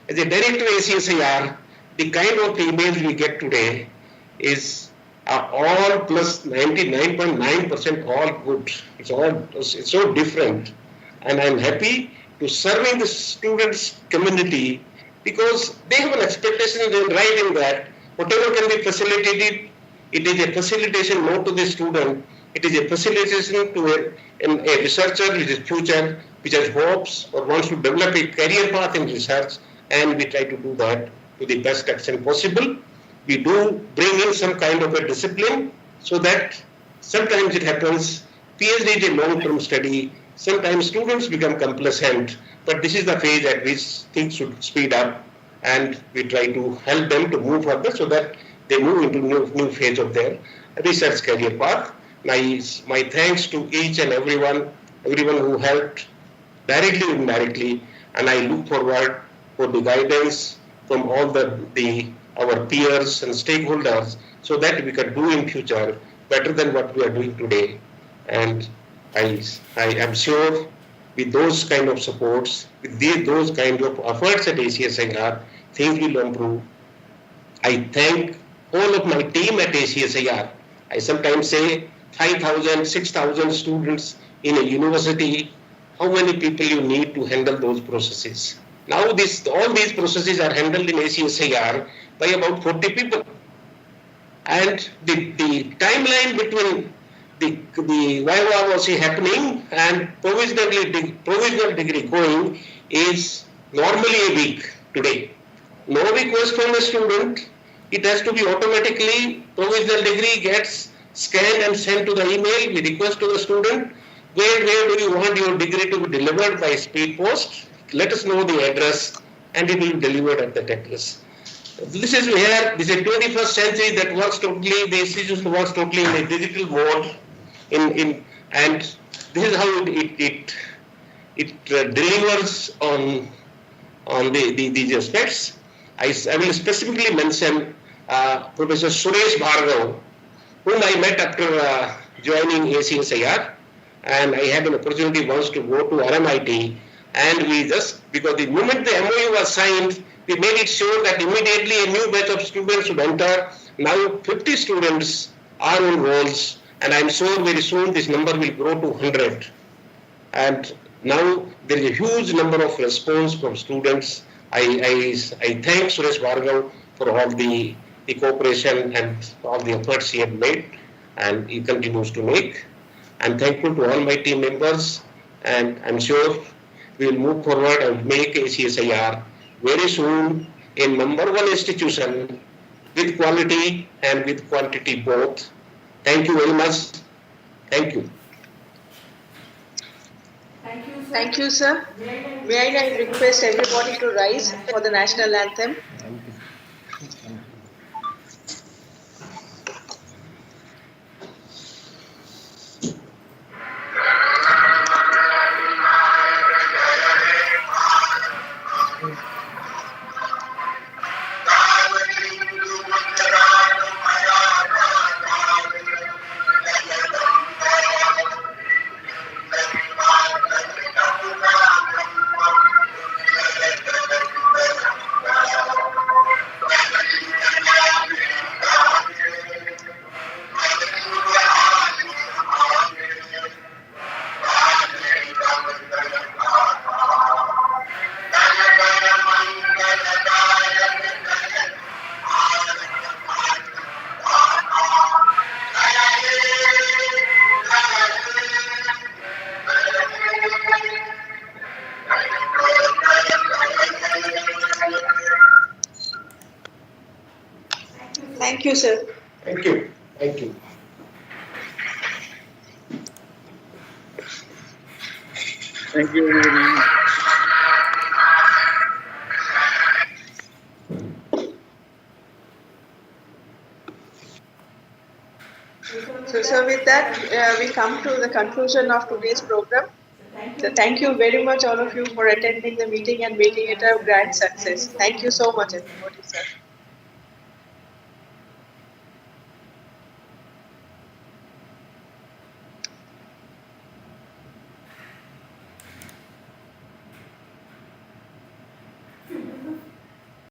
as a director of ACSIR. The kind of emails we get today is all plus 99.9% all good. It's so different, and I'm happy to serving the students community because they have an expectation right in that whatever can be facilitated, it is a facilitation not to the student. It is a facilitation to a researcher with his future, which has hopes or wants to develop a career path in research, and we try to do that to the best extent possible. We do bring in some kind of a discipline so that sometimes it happens, PhD is a long-term study, sometimes students become complacent, but this is the phase at which things should speed up, and we try to help them to move further so that they move into new phase of their research career path. My thanks to each and everyone who helped directly or indirectly, and I look forward for the guidance from all our peers and stakeholders so that we can do in future better than what we are doing today. And I am sure with those kind of supports, with those kind of efforts at ACSIR, things will improve. I thank all of my team at ACSIR. I sometimes say 5,000, 6,000 students in a university, how many people you need to handle those processes? Now all these processes are handled in ACSIR by about 40 people. And the timeline between the Viva was happening and provisional degree going is normally a week today. No request from a student, it has to be automatically, provisional degree gets scanned and sent to the email. We request to the student, where do you want your degree to be delivered by speed post? Let us know the address and it will be delivered at that address. This is this is 21st century that works totally, the institution works totally in a digital mode, and this is how it delivers on these aspects. I will specifically mention Professor Suresh Bhargav, whom I met after joining ACSIR, and I had an opportunity once to go to RMIT, and because the moment the MOU was signed, we made it sure that immediately a new batch of students would enter. Now 50 students are on rolls, and I'm sure very soon this number will grow to 100. And now there is a huge number of response from students. I thank Suresh Bhargav for all the cooperation and all the efforts he had made, and he continues to make. I'm thankful to all my team members, and I'm sure we will move forward and make ACSIR very soon a #1 institution with quality and with quantity both. Thank you very much. Thank you. Thank you, sir. May I request everybody to rise for the national anthem? Thank you, sir. Thank you. Thank you. Thank you, everybody. So with that, we come to the conclusion of today's program. So thank you very much, all of you, for attending the meeting and making it a grand success. Thank you so much, everybody, sir.